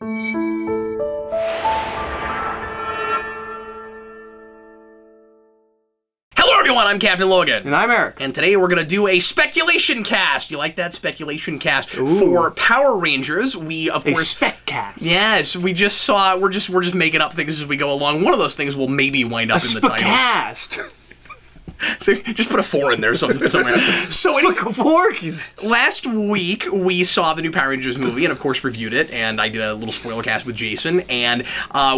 Hello everyone, I'm Captain Logan. And I'm Eric. And today we're gonna do a speculation cast. You like that? Speculation cast for Power Rangers. We of course spec cast. Yes, we just saw we're just making up things as we go along. One of those things will maybe wind up in the title. Cast. So just put a 4 in there somewhere. So last week we saw the new Power Rangers movie and of course reviewed it, and I did a little spoiler cast with Jason, and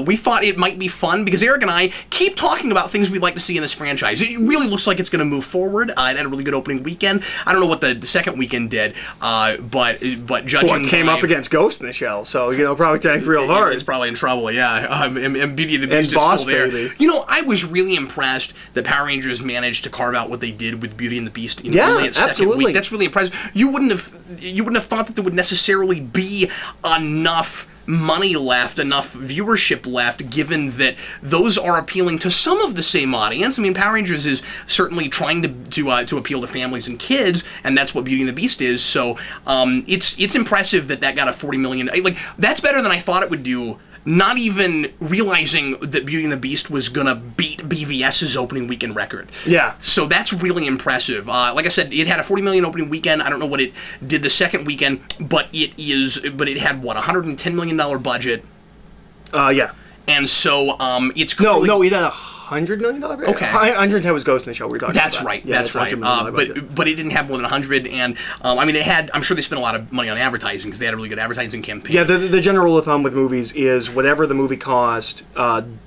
we thought it might be fun because Eric and I keep talking about things we'd like to see in this franchise. It really looks like it's going to move forward. It had a really good opening weekend. I don't know what the second weekend did, but judging well, it came up against Ghost in the Shell, so you know, probably tanked real hard. It's probably in trouble, yeah. And Beauty and the Beast is still there. Baby. You know, I was really impressed that Power Rangers managed to carve out what they did with Beauty and the Beast in only its second week. That's really impressive. You wouldn't have thought that there would necessarily be enough money left, enough viewership left, given that those are appealing to some of the same audience. I mean, Power Rangers is certainly trying to appeal to families and kids, and that's what Beauty and the Beast is. So it's impressive that got a $40 million. Like, that's better than I thought it would do. Not even realizing that Beauty and the Beast was gonna beat BVS's opening weekend record. Yeah. So that's really impressive. Like I said, it had a $40 million opening weekend. I don't know what it did the second weekend, but it had what, $110 million budget. Yeah. And so it's clearly... No, it had $100 million budget? Okay. 110 was Ghost in the Shell we were talking about. That's right, yeah, that's right. But it didn't have more than 100, and I mean, I'm sure they spent a lot of money on advertising because they had a really good advertising campaign. Yeah, the general rule of thumb with movies is whatever the movie cost,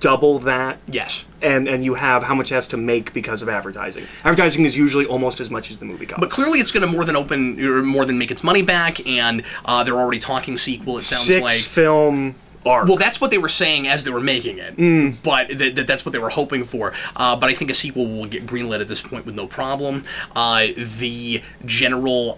double that. Yes. And you have how much it has to make because of advertising. Advertising is usually almost as much as the movie costs. But clearly it's going to more than make its money back, and they're already talking sequel, it sounds like. 6-film... arc. Well, that's what they were saying as they were making it, but that's what they were hoping for. But I think a sequel will get greenlit at this point with no problem. The general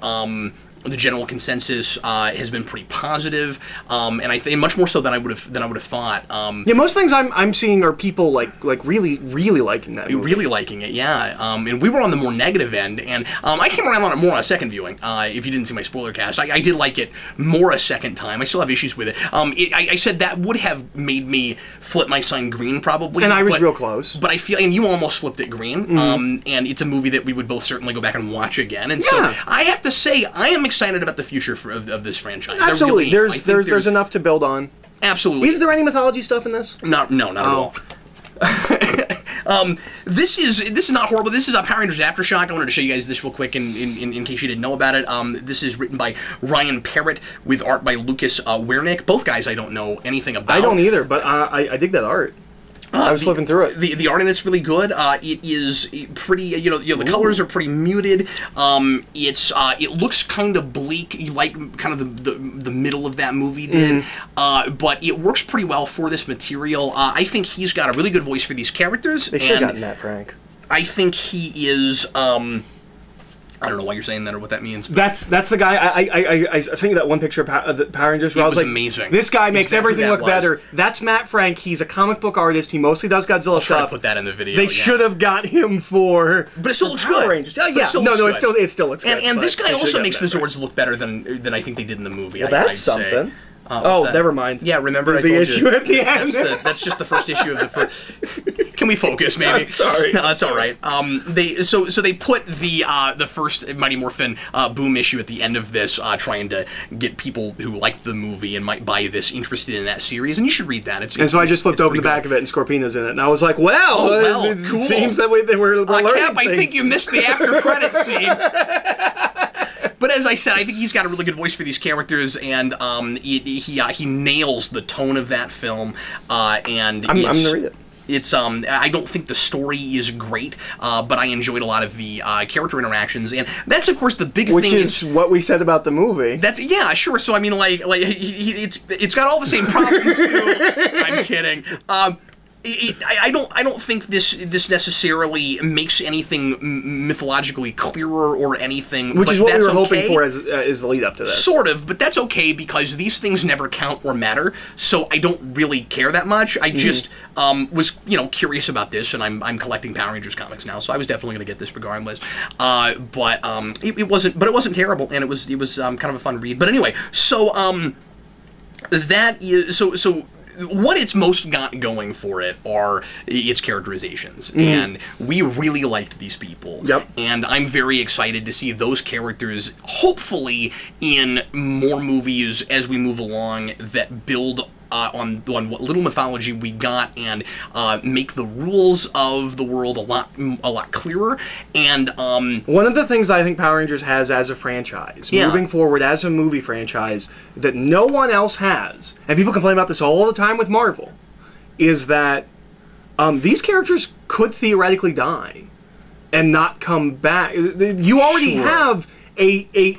consensus has been pretty positive, and I think much more so than I would have thought. Yeah, most things I'm seeing are people like really liking that movie. Really liking it, yeah. And we were on the more negative end, and I came around on it more on a second viewing. If you didn't see my spoiler cast, I did like it more a second time. I still have issues with it. I said that would have made me flip my sign green probably, and I was real close. But I feel, and you almost flipped it green. And it's a movie that we would both certainly go back and watch again. And so I have to say, I am excited about the future of this franchise. Absolutely, there's enough to build on. Absolutely. Is there any mythology stuff in this? No, not at all. This is not horrible. This is Power Rangers Aftershock. I wanted to show you guys this real quick in case you didn't know about it. This is written by Ryan Parrott with art by Lucas Wernick. Both guys I don't know anything about. I don't either, but I dig that art. I was flipping through it. The art in it's really good. It is pretty. You know, the colors are pretty muted. It looks kind of bleak, like kind of the middle of that movie did. But it works pretty well for this material. I think he's got a really good voice for these characters. They should have gotten that, Frank. I think he is. I don't know why you're saying that or what that means. That's the guy. I sent you that one picture of the Power Rangers where I was like, amazing. This guy makes everything look better. That's Matt Frank. He's a comic book artist. He mostly does Godzilla stuff. I'll try to put that in the video. They should have got him for. But it still looks good. Rangers. Yeah, it still looks good. And this guy also makes the Zords look better than I think they did in the movie. Well, that's something. Never mind. Yeah, remember the issue at the end. That's just the first issue of the first. Can we focus, maybe? I'm sorry. No, that's all right. So they put the first Mighty Morphin Boom issue at the end of this, trying to get people who liked the movie and might buy this interested in that series, and you should read that. And so I just flipped open the back of it, and Scorpina's in it, and I was like, well, it cool. Seems that way they were learning Cap, I think you missed the after credits scene. But as I said, I think he's got a really good voice for these characters, and he nails the tone of that film. And I'm gonna read it. It's I don't think the story is great, but I enjoyed a lot of the character interactions, and that's of course the big thing. Which is what we said about the movie. That's sure. So I mean, it's got all the same problems too. I'm kidding. I don't think this necessarily makes anything mythologically clearer or anything. Which is what we were hoping for as the lead up to this. Sort of, but that's okay because these things never count or matter. So I don't really care that much. I just was curious about this, and I'm collecting Power Rangers comics now, so I was definitely going to get this regardless. But it wasn't terrible, and it was kind of a fun read. But anyway, so That is so. What it's most got going for it are its characterizations, and we really liked these people. Yep. And I'm very excited to see those characters, hopefully, in more movies as we move along that build on what little mythology we got and make the rules of the world a lot clearer. And one of the things I think Power Rangers has as a franchise, moving forward as a movie franchise, that no one else has, and people complain about this all the time with Marvel, is that these characters could theoretically die and not come back. You already have a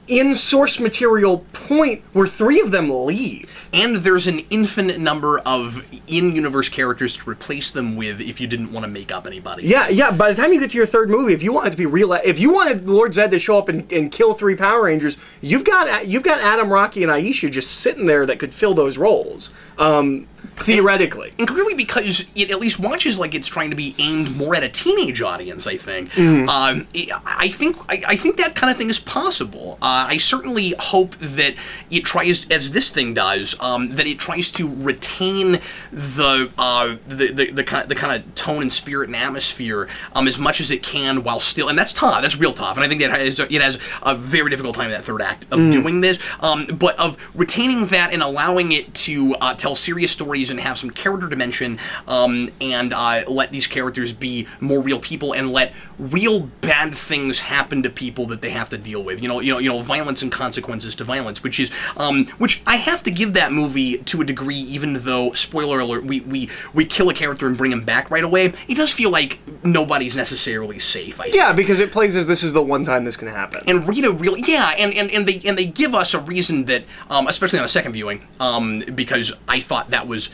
in source material point where 3 of them leave. And there's an infinite number of in-universe characters to replace them with if you didn't want to make up anybody. Yeah, by the time you get to your 3rd movie, if you want it to be real, if you wanted Lord Zed to show up and kill 3 Power Rangers, you've got Adam, Rocky, and Aisha just sitting there that could fill those roles. Theoretically. And clearly because it at least watches like it's trying to be aimed more at a teenage audience, I think. I think that kind of thing is possible. I certainly hope that it tries, as this thing does, that it tries to retain the kind of tone and spirit and atmosphere as much as it can while still, and that's tough, that's real tough, and I think that it has a very difficult time in that 3rd act of doing this, but of retaining that and allowing it to tell serious stories and have some character dimension, and let these characters be more real people and let real bad things happen to people that they have to deal with. You know, violence and consequences to violence, which I have to give that movie to a degree, even though, spoiler alert, we kill a character and bring him back right away. It does feel like nobody's necessarily safe. I think. Because it plays as this is the one time this can happen. And Rita really, and they give us a reason that, especially on a second viewing, because I thought that was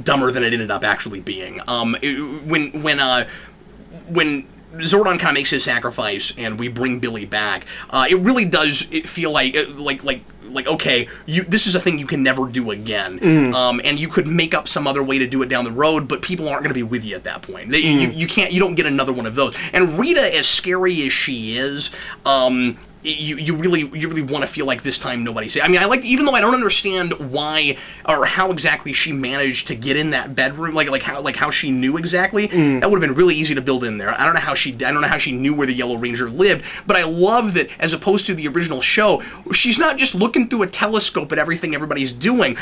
dumber than it ended up actually being. When Zordon kind of makes his sacrifice and we bring Billy back, it really does feel like okay, this is a thing you can never do again, and you could make up some other way to do it down the road, but people aren't going to be with you at that point. You don't get another one of those. And Rita, as scary as she is, you really want to feel like this time nobody's safe. I mean, even though I don't understand why or how exactly she managed to get in that bedroom, like how she knew exactly. That would have been really easy to build in there. I don't know how she knew where the Yellow Ranger lived, but I love that as opposed to the original show, she's not just looking through a telescope at everything everybody's doing.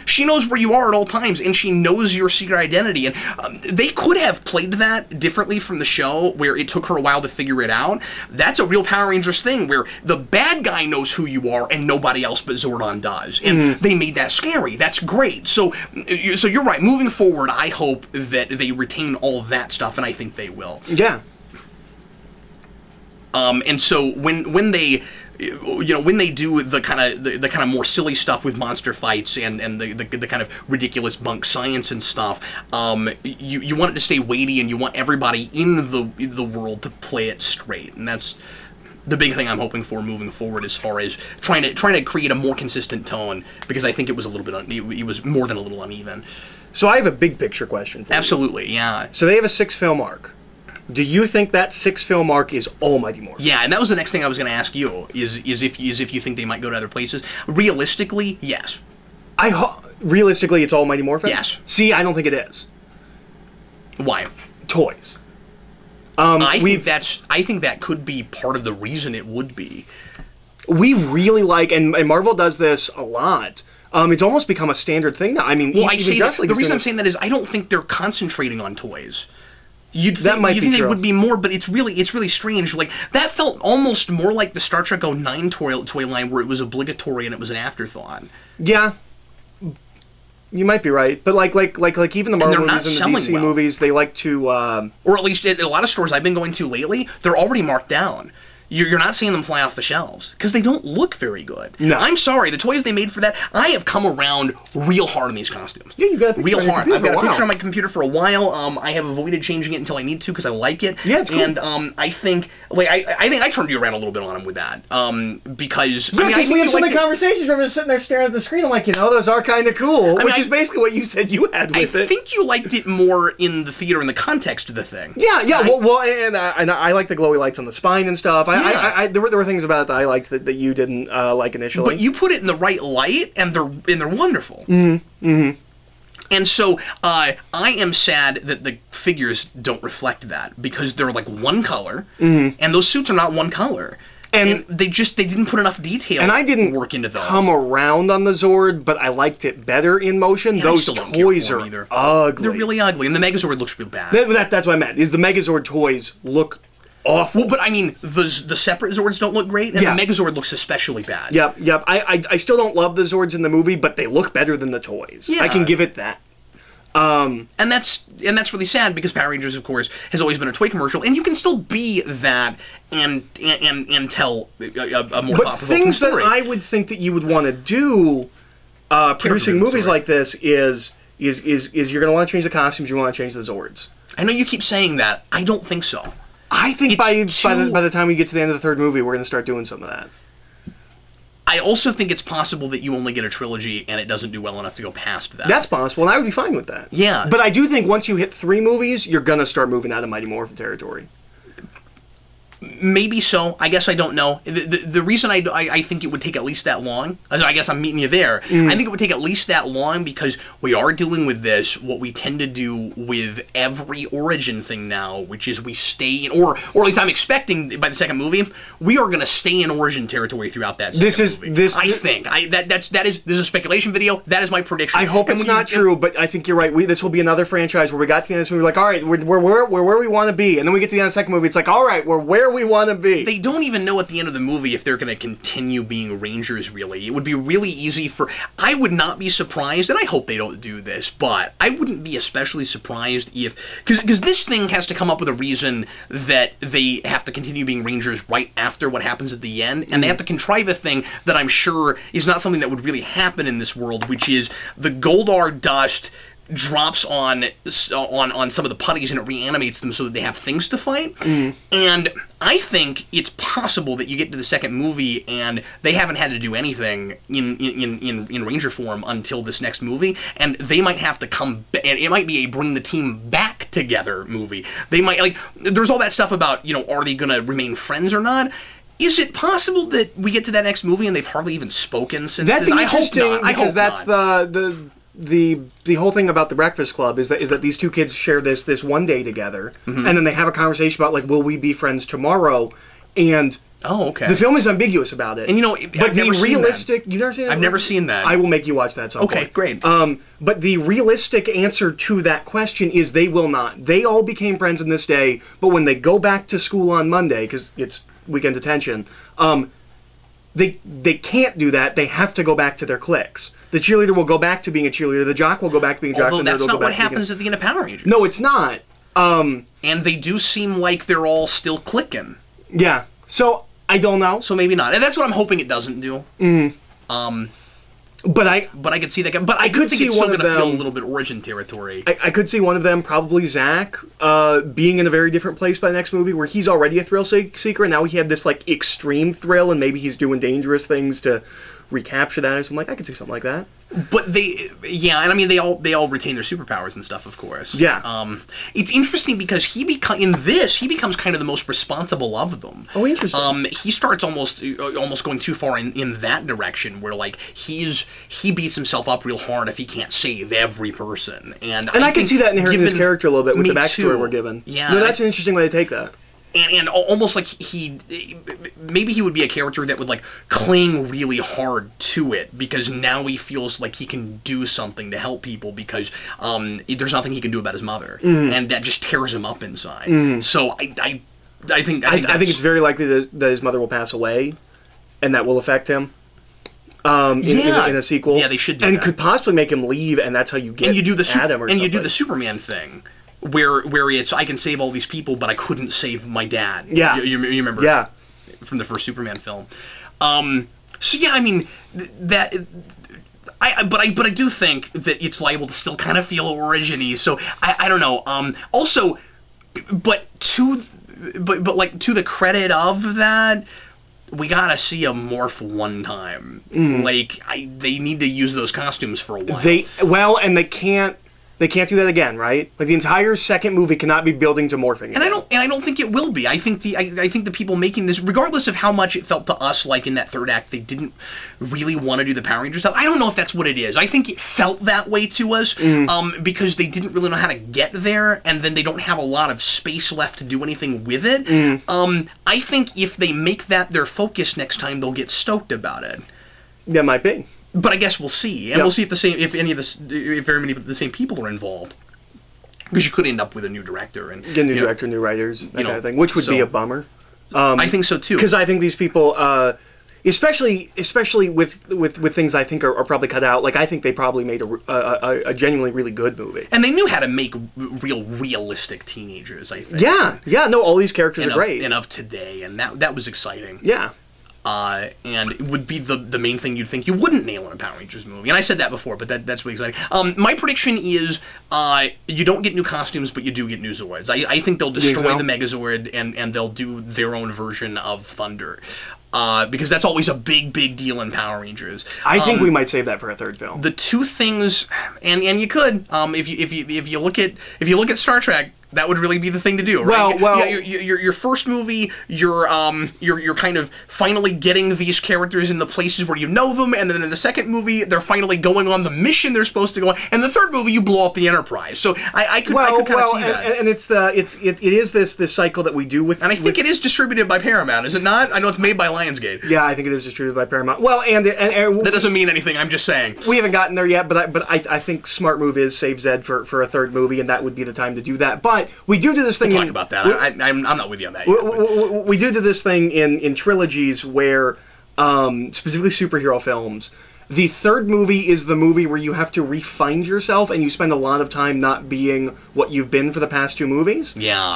She knows where you are at all times, and she knows your secret identity. And they could have played that differently from the show, where it took her a while to figure it out. That's a real Power Rangers thing, where the bad guy knows who you are and nobody else but Zordon does. And they made that scary. That's great. So you're right. Moving forward, I hope that they retain all that stuff, and I think they will. Yeah. And so when they when they do the kind of more silly stuff with monster fights and the kind of ridiculous bunk science and stuff, you want it to stay weighty, and you want everybody in the world to play it straight, and that's the big thing I'm hoping for moving forward, as far as trying to create a more consistent tone, because I think it was a little bit it was more than a little uneven. So I have a big picture question for you. Absolutely, yeah. So they have a 6-film arc. Do you think that 6-film arc is Almighty Morphin? Yeah, and that was the next thing I was going to ask you, is if you think they might go to other places. Realistically, yes. Realistically, it's Almighty Morphin? Yes. See, I don't think it is. Why? Toys. I think that could be part of the reason it would be. We really like, and Marvel does this a lot. It's almost become a standard thing now. I mean, well, the reason I'm saying that is I don't think they're concentrating on toys. You'd think they would be more, but it's really strange. Like, that felt almost more like the Star Trek 09 toy line, where it was obligatory and it was an afterthought. Yeah. You might be right, but like even the Marvel movies and the DC movies, they like to, or at least at a lot of stores I've been going to lately, they're already marked down. You're not seeing them fly off the shelves because they don't look very good. No. I'm sorry, the toys they made for that, I have come around real hard on these costumes. Yeah, you've got a real hard. I've got a picture on my computer for a while. I have avoided changing it until I need to because I like it. Yeah, it's cool. And I think I turned you around a little bit on them with that because I think we have so many conversations where I'm just sitting there staring at the screen. I'm like, those are kind of cool, which is basically what you said you had with it. I think you liked it more in the theater in the context of the thing. Yeah. Well, and I like the glowy lights on the spine and stuff. Yeah, there were things about it that I liked that you didn't like initially. But you put it in the right light, and they're wonderful. Mm-hmm. Mm-hmm. And so I am sad that the figures don't reflect that, because they're like one color, and those suits are not one color. And they didn't put enough detail and I didn't work into those. Come around on the Zord, but I liked it better in motion. Yeah, those toys are ugly. They're really ugly, and the Megazord looks real bad. That's what I meant, is the Megazord toys look awful. Well, but I mean, the separate Zords don't look great, and the Megazord looks especially bad. Yep. I still don't love the Zords in the movie, but they look better than the toys. Yeah. I can give it that. And that's really sad, because Power Rangers, of course, has always been a toy commercial, and you can still be that and tell a more thought-provoking things story. that I would think that you would want to do producing movies like this is you're going to want to change the costumes, you want to change the Zords. I know you keep saying that. I don't think so. I think by the time we get to the end of the third movie, we're going to start doing some of that. I also think it's possible that you only get a trilogy and it doesn't do well enough to go past that. That's possible, and I would be fine with that. Yeah. But I do think once you hit 3 movies, you're going to start moving out of Mighty Morphin territory. Maybe so. I guess I don't know. The reason I think it would take at least that long, I guess I'm meeting you there, I think it would take at least that long, because we are dealing with this, what we tend to do with every Origin thing now, which is we stay in, or at least I'm expecting by the second movie, we are going to stay in Origin territory throughout that second movie. This is a speculation video. That is my prediction. I hope it's not true, but I think you're right. This will be another franchise where we got to the end of this movie, like, all right, we're where we want to be, and then we get to the end of the second movie, it's like, all right, we're where we want to be. They don't even know at the end of the movie if they're going to continue being Rangers, really. It would be really easy for... I would not be surprised, and I hope they don't do this, but I wouldn't be especially surprised if... Because this thing has to come up with a reason that they have to continue being Rangers right after what happens at the end, and they have to contrive a thing that I'm sure is not something that would really happen in this world, which is the Goldar dust drops on some of the putties and it reanimates them so that they have things to fight. And I think it's possible that you get to the second movie and they haven't had to do anything in Ranger form until this next movie, and they might have to come back, and it might be a bring the team back together movie. They might, like, there's all that stuff about, you know, are they gonna remain friends or not? Is it possible that we get to that next movie and they've hardly even spoken since That'd this? be interesting, because that's the whole thing about the Breakfast Club is that these two kids share this one day together, and then they have a conversation about, like, will we be friends tomorrow? And the film is ambiguous about it. And you know, but the realistic, you've never seen that? I've never seen that. I will make you watch that at some point. Okay, great. But the realistic answer to that question is they will not. They all became friends in this day, but when they go back to school on Monday, because it's weekend detention, they can't do that. They have to go back to their cliques. The cheerleader will go back to being a cheerleader. The jock will go back to being a jock. Although that's not what happens at the end of Power Rangers. No, it's not. And they do seem like they're all still clicking. Yeah. So I don't know. So maybe not. And that's what I'm hoping it doesn't do. But I could see that. But I could think it's still going to feel a little bit Origin territory. I could see one of them, probably Zach, being in a very different place by the next movie, where he's already a thrill seeker, and now he had this, like, extreme thrill, and maybe he's doing dangerous things to recapture that or something. Like, I could see something like that. But and I mean, they all retain their superpowers and stuff, of course. Yeah. It's interesting because he becomes kind of the most responsible of them. Oh, interesting. He starts almost going too far in that direction, where, like, he beats himself up real hard if he can't save every person. And I can see that inherent in his character a little bit with the backstory we're given. Yeah. No, that's an interesting way to take that. And almost like maybe he would be a character that would, like, cling really hard to it, because now he feels like he can do something to help people, because there's nothing he can do about his mother, and that just tears him up inside. So I think it's very likely that his mother will pass away, and that will affect him. In a sequel. Yeah, they should do that. And could possibly make him leave, and that's how you get Adam or something. You do the Superman thing, where it's, I can save all these people, but I couldn't save my dad. Yeah. You remember? Yeah. From the first Superman film. So yeah, I mean, but I do think that it's liable to still kind of feel Origin-y, so I don't know. Also, but to the credit of that, we gotta see a morph one time. Like, they need to use those costumes for a while. And they can't They can't do that again, right? Like the entire second movie cannot be building to morphing. And I don't think it will be. I think the people making this, regardless of how much it felt to us like in that third act, they didn't really want to do the Power Ranger stuff. I don't know if that's what it is. I think it felt that way to us because they didn't really know how to get there, and then they don't have a lot of space left to do anything with it. I think if they make that their focus next time, they'll get stoked about it. That might be. But I guess we'll see, and we'll see if very many of the same people are involved, because you could end up with a new director and get a new director, new writers, that kind of thing, which would be a bummer. I think so too, because I think these people, especially with things I think are probably cut out. Like I think they probably made a genuinely really good movie, and they knew how to make realistic teenagers. I think. Yeah. No, all these characters are great, and of today, and that was exciting. Yeah. And it would be the main thing you'd think you wouldn't nail in a Power Rangers movie. And I said that before, but that's really exciting. My prediction is you don't get new costumes, but you do get new Zords. I think they'll destroy the Megazord, and they'll do their own version of Thunder. Because that's always a big deal in Power Rangers. I think we might save that for a third film. The two things, and you could, if you look at Star Trek, that would really be the thing to do, right? Well, your first movie, you're kind of finally getting these characters in the places where you know them, and then in the second movie, they're finally going on the mission they're supposed to go on, and the third movie, you blow up the Enterprise. So I could kind of see that. And it is this cycle that we do with, and I think it is distributed by Paramount, is it not? I know it's made by Lionsgate. Yeah, I think it is distributed by Paramount. Well, and that doesn't mean anything. I'm just saying we haven't gotten there yet, but I think smart move is save Zed for a third movie, and that would be the time to do that. But we do this thing. We'll talk about that. I'm not with you on that yet. We do this thing in trilogies where, specifically superhero films, the third movie is the movie where you have to re-find yourself, and you spend a lot of time not being what you've been for the past two movies. Yeah.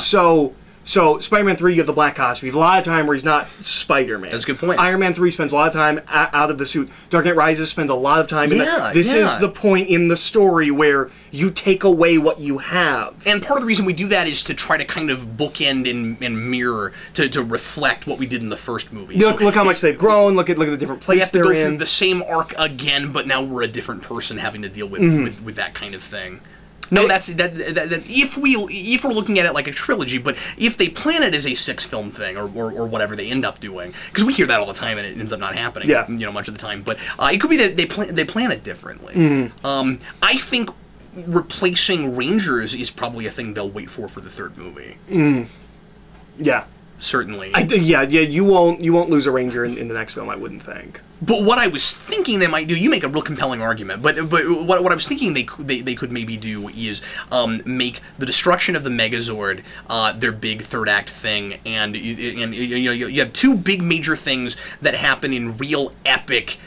So Spider-Man 3, you have the black costume. You have a lot of time where he's not Spider-Man. That's a good point. Iron Man 3 spends a lot of time out of the suit. Dark Knight Rises spends a lot of time in that. This is the point in the story where you take away what you have. And part of the reason we do that is to try to kind of bookend and mirror, to reflect what we did in the first movie. Look how much they've grown. Look at the different places they're in. We have to go through the same arc again, but now we're a different person having to deal with that kind of thing. No, that's if we're looking at it like a trilogy, but if they plan it as a 6-film thing or whatever they end up doing, because we hear that all the time and it ends up not happening, much of the time. But it could be that they plan it differently. I think replacing Rangers is probably a thing they'll wait for the third movie. Yeah. Certainly. You won't lose a Ranger in the next film, I wouldn't think. But what I was thinking they might do, you make a real compelling argument, but what I was thinking they could maybe do is make the destruction of the Megazord their big third act thing, and you have two big major things that happen in real epic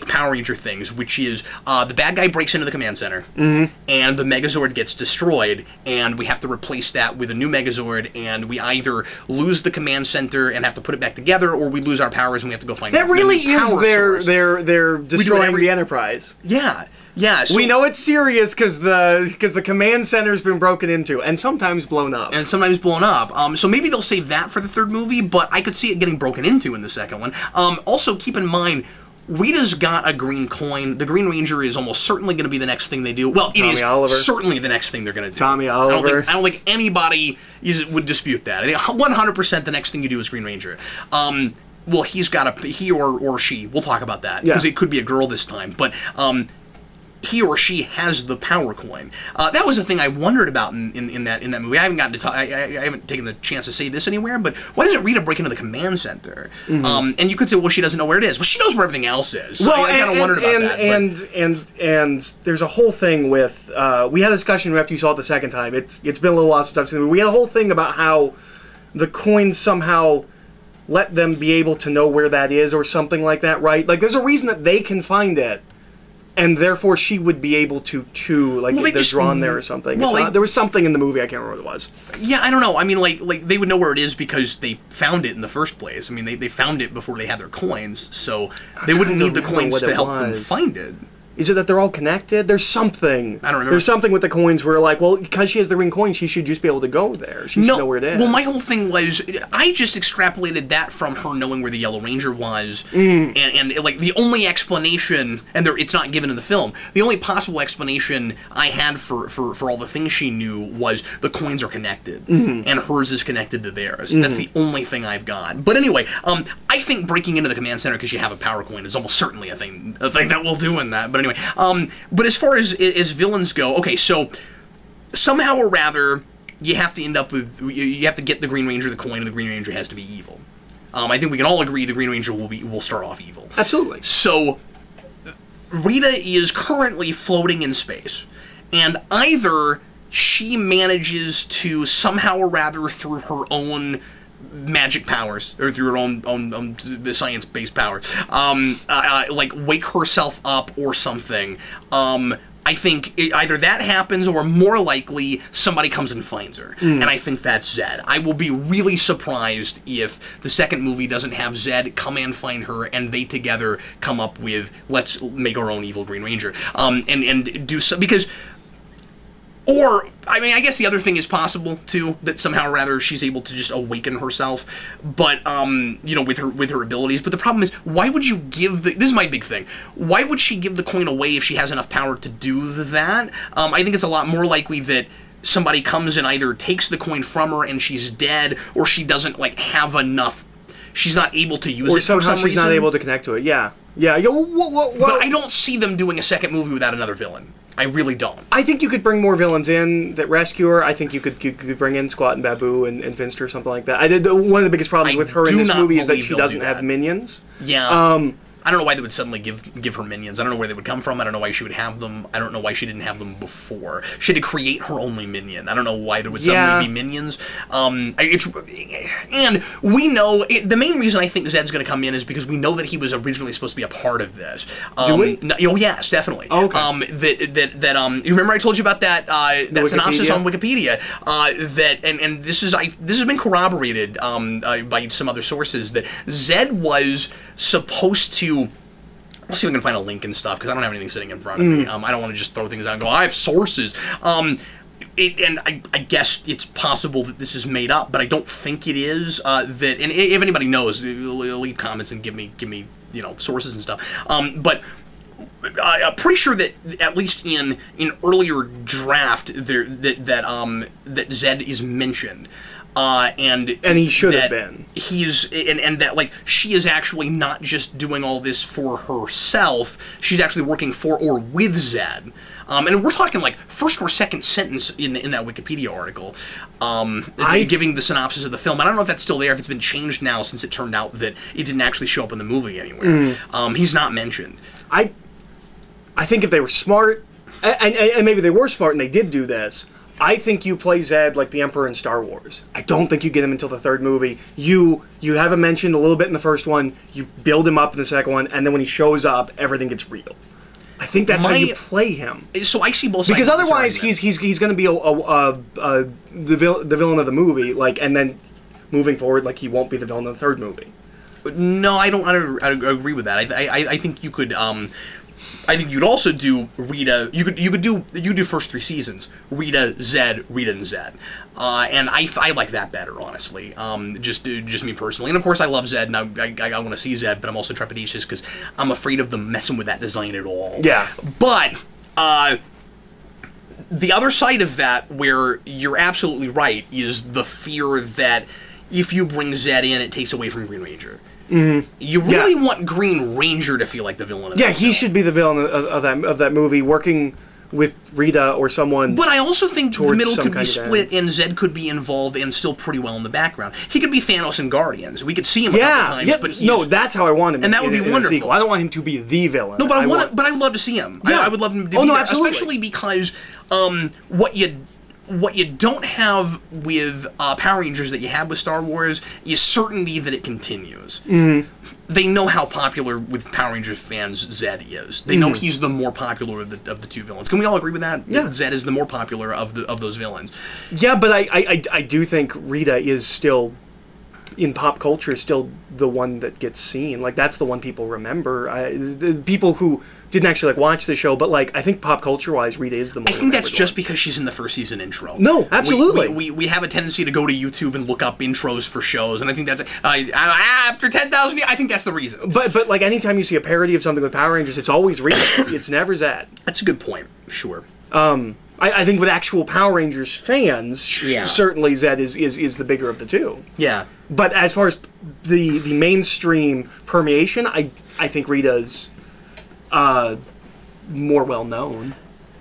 Power Ranger things, which is the bad guy breaks into the command center, and the Megazord gets destroyed, and we have to replace that with a new Megazord, and we either lose the command center and have to put it back together, or we lose our powers and we have to go find that really is source. They're destroying the Enterprise. Yeah. So we know it's serious because the command center's been broken into and sometimes blown up. So maybe they'll save that for the third movie, but I could see it getting broken into in the second one. Also, keep in mind, Rita's got a green coin. The Green Ranger is almost certainly going to be the next thing they do. Well, it is certainly the next thing they're going to do. Tommy Oliver. I don't think anybody would dispute that. I think 100% the next thing you do is Green Ranger. Well, he or she. We'll talk about that because it could be a girl this time. But he or she has the power coin. That was the thing I wondered about in that movie. I haven't gotten to talk. I haven't taken the chance to say this anywhere. But why doesn't Rita break into the command center? And you could say, well, she doesn't know where it is. Well, she knows where everything else is. So I kind of wondered about that. And there's a whole thing with. We had a discussion after you saw it the second time. It's been a little while since I've seen it. We had a whole thing about how the coins somehow let them be able to know where that is or something like that, right? Like, there's a reason that they can find it. And therefore, she would be able to too, like they're drawn there or something. Well, there was something in the movie, I can't remember what it was. Yeah, I don't know. I mean, like they would know where it is because they found it in the first place. I mean, they found it before they had their coins, so they wouldn't need the coins to help them find it. Is it that they're all connected? There's something. I don't remember. There's something with the coins where, like, well, because she has the ring coin, she should just be able to go there. She should know where it is. Well, my whole thing was, I just extrapolated that from her knowing where the Yellow Ranger was, and like, the only explanation, and it's not given in the film, the only possible explanation I had for all the things she knew was the coins are connected, and hers is connected to theirs. That's the only thing I've got. But anyway, I think breaking into the command center because you have a power coin is almost certainly a thing that will do in that. But anyway, but as far as villains go, okay, so somehow or rather, you have to end up with, you have to get the Green Ranger the coin, and the Green Ranger has to be evil. I think we can all agree the Green Ranger will start off evil. Absolutely. So Rita is currently floating in space, and either she manages to somehow or rather through her own magic powers, or through her own science-based powers, like wake herself up or something. I think either that happens, or more likely, somebody comes and finds her. And I think that's Zed. I will be really surprised if the second movie doesn't have Zed come and find her, and they together come up with, let's make our own evil Green Ranger. And do so, because... Or, I mean, I guess the other thing is possible, too, that somehow or rather she's able to just awaken herself, but, you know, with her abilities. But the problem is, why would you give this is my big thing, why would she give the coin away if she has enough power to do that? I think it's a lot more likely that somebody comes and either takes the coin from her and she's dead, or she doesn't, like, have enough, she's not able to use it for some reason. Or somehow she's not able to connect to it, yeah. Yeah, but I don't see them doing a second movie without another villain. I really don't. I think you could bring more villains in that rescue her. I think you could bring in Squat and Babu and Finster or something like that. One of the biggest problems with her in this movie is that she doesn't have minions. Yeah. I don't know why they would suddenly give her minions. I don't know where they would come from. I don't know why she would have them. I don't know why she didn't have them before. She had to create her only minion. I don't know why there would suddenly be minions. And we know the main reason I think Zed's going to come in is because we know that he was originally supposed to be a part of this. Do we? Oh yes, definitely. Oh, okay. You remember I told you about that that synopsis on Wikipedia and this has been corroborated by some other sources that Zed was supposed to. I'll see if I can find a link and stuff, because I don't have anything sitting in front of me. I don't want to just throw things out and go, I have sources. And I guess it's possible that this is made up, but I don't think it is. And if anybody knows, leave comments and give me sources and stuff. But I'm pretty sure that at least in earlier draft that Zed is mentioned. And he should have been. And that, like, she is actually not just doing all this for herself, she's actually working for or with Zed. And we're talking, like, first or second sentence in that Wikipedia article, giving the synopsis of the film. I don't know if that's still there, if it's been changed now since it turned out that it didn't actually show up in the movie anywhere. He's not mentioned. I think if they were smart, and maybe they were smart and they did do this, I think you play Zed like the Emperor in Star Wars. I don't think you get him until the third movie. You have him mentioned a little bit in the first one, you build him up in the second one, and then when he shows up, everything gets real. I think that's how you play him. So I see both sides. Because otherwise, he's going to be the villain of the movie, like, and then moving forward, like, he won't be the villain of the third movie. No, I don't agree with that. I think you could. I think you'd also do Rita. You could do first three seasons. Rita, Zed, Rita, and Zed. And I like that better, honestly. Just me personally. And of course, I love Zed, and I want to see Zed, but I'm also trepidatious because I'm afraid of them messing with that design at all. Yeah. But the other side of that, where you're absolutely right, is the fear that if you bring Zed in, it takes away from Green Ranger. You really want Green Ranger to feel like the villain of that he should be the villain of that movie, working with Rita or someone. But I also think the middle could be split, and Zed could be involved and still pretty well in the background. He could be Thanos in Guardians. We could see him a couple times, but no, that's how I want him. And that would be wonderful. I don't want him to be the villain. No, but I would love to see him. Yeah. I would love him to be there, absolutely. especially because what you don't have with Power Rangers that you have with Star Wars is certainty that it continues. They know how popular with Power Rangers fans Zed is. They know he's the more popular of the two villains. Can we all agree with that? Yeah. Zed is the more popular of those villains. Yeah, but I do think Rita is still, in pop culture, still the one that gets seen. Like, that's the one people remember. The people who didn't actually like watch the show, but like I think pop culture wise, Rita is the most. I think that's just because she's in the first season intro. No, absolutely. We have a tendency to go to YouTube and look up intros for shows, and I think that's after 10,000 years. I think that's the reason. But like anytime you see a parody of something with Power Rangers, it's always Rita. It's never Zed. That's a good point. Sure. I think with actual Power Rangers fans, certainly Zed is the bigger of the two. Yeah. But as far as the mainstream permeation, I think Rita's more well known.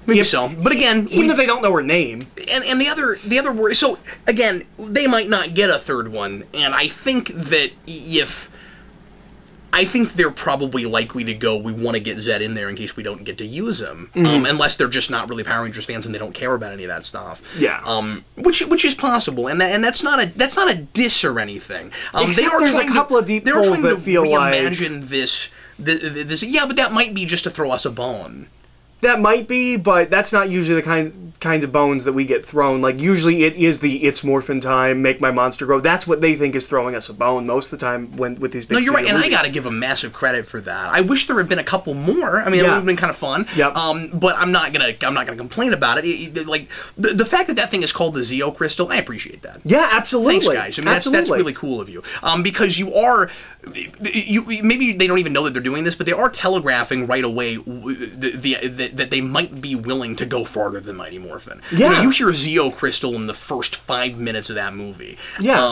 Maybe so. But again, even if they don't know her name. And the other word, so again, they might not get a third one, and I think that I think they're probably likely to go, we want to get Zed in there in case we don't get to use him. Unless they're just not really Power Rangers fans and they don't care about any of that stuff. Yeah. Which is possible, and that's not a diss or anything. There's a couple of deep holes that feel like... reimagine this, yeah, but that might be just to throw us a bone. That might be, but that's not usually the kind of bones that we get thrown. Like, usually it is the it's morphin' time, make my monster grow. That's what they think is throwing us a bone most of the time with these big. No, you're right, and movies. I gotta give them massive credit for that. I wish there had been a couple more. I mean, it would have been kind of fun. Yep. But I'm not gonna complain about it. Like the fact that thing is called the Zeo Crystal, I appreciate that. Yeah, absolutely. Thanks, guys. I mean, that's really cool of you. Because maybe they don't even know that they're doing this, but they are telegraphing right away that they might be willing to go farther than Mighty Morphin. Yeah. You hear Zeo Crystal in the first 5 minutes of that movie. Yeah.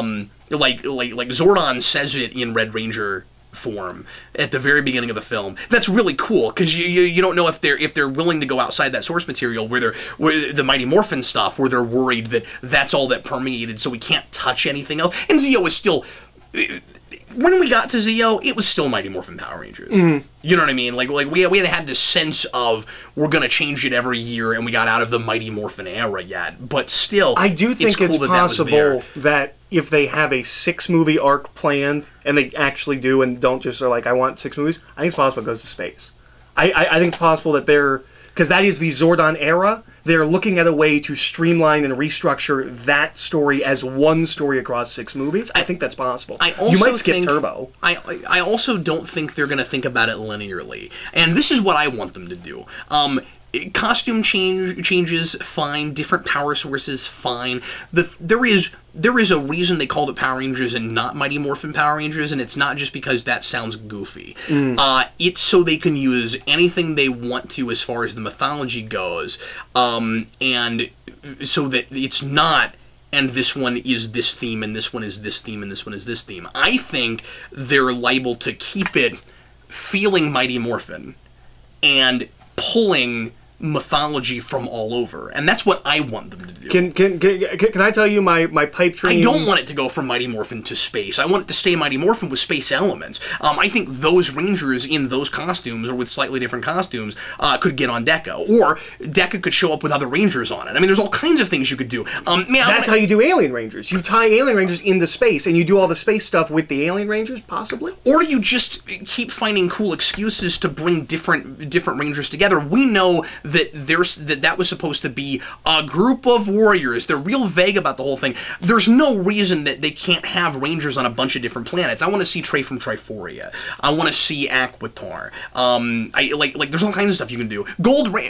Like Zordon says it in Red Ranger form at the very beginning of the film. That's really cool because you don't know if they're willing to go outside that source material where the Mighty Morphin stuff, where they're worried that that's all that permeated, so we can't touch anything else. And Zeo is still. When we got to Zeo, it was still Mighty Morphin Power Rangers. You know what I mean? Like we had this sense of we're gonna change it every year, and we got out of the Mighty Morphin era yet. But still, I do think it's possible that if they have a 6-movie arc planned, and they actually do, and don't just are like, I want 6 movies. I think it's possible it goes to space. I think it's possible that because that is the Zordon era. They're looking at a way to streamline and restructure that story as one story across 6 movies. I think that's possible. You might skip Turbo. I also don't think they're going to think about it linearly. And this is what I want them to do. Costume changes, fine. Different power sources, fine. There is a reason they called it Power Rangers and not Mighty Morphin Power Rangers, and it's not just because that sounds goofy. It's so they can use anything they want to as far as the mythology goes, and so that it's not, and this one is this theme, and this one is this theme, and this one is this theme. I think they're liable to keep it feeling Mighty Morphin and pulling mythology from all over, and that's what I want them to do. Can I tell you my pipe dream? I don't want it to go from Mighty Morphin to space. I want it to stay Mighty Morphin with space elements. I think those Rangers in those costumes, or with slightly different costumes, could get on Deca, or Deca could show up with other Rangers on it. I mean, there's all kinds of things you could do. That's how you do Alien Rangers. You tie Alien Rangers into space, and you do all the space stuff with the Alien Rangers, possibly. Or you just keep finding cool excuses to bring different Rangers together. We know that was supposed to be a group of warriors. They're real vague about the whole thing. There's no reason that they can't have Rangers on a bunch of different planets. I want to see Trey from Triforia. I want to see Aquitar. There's all kinds of stuff you can do.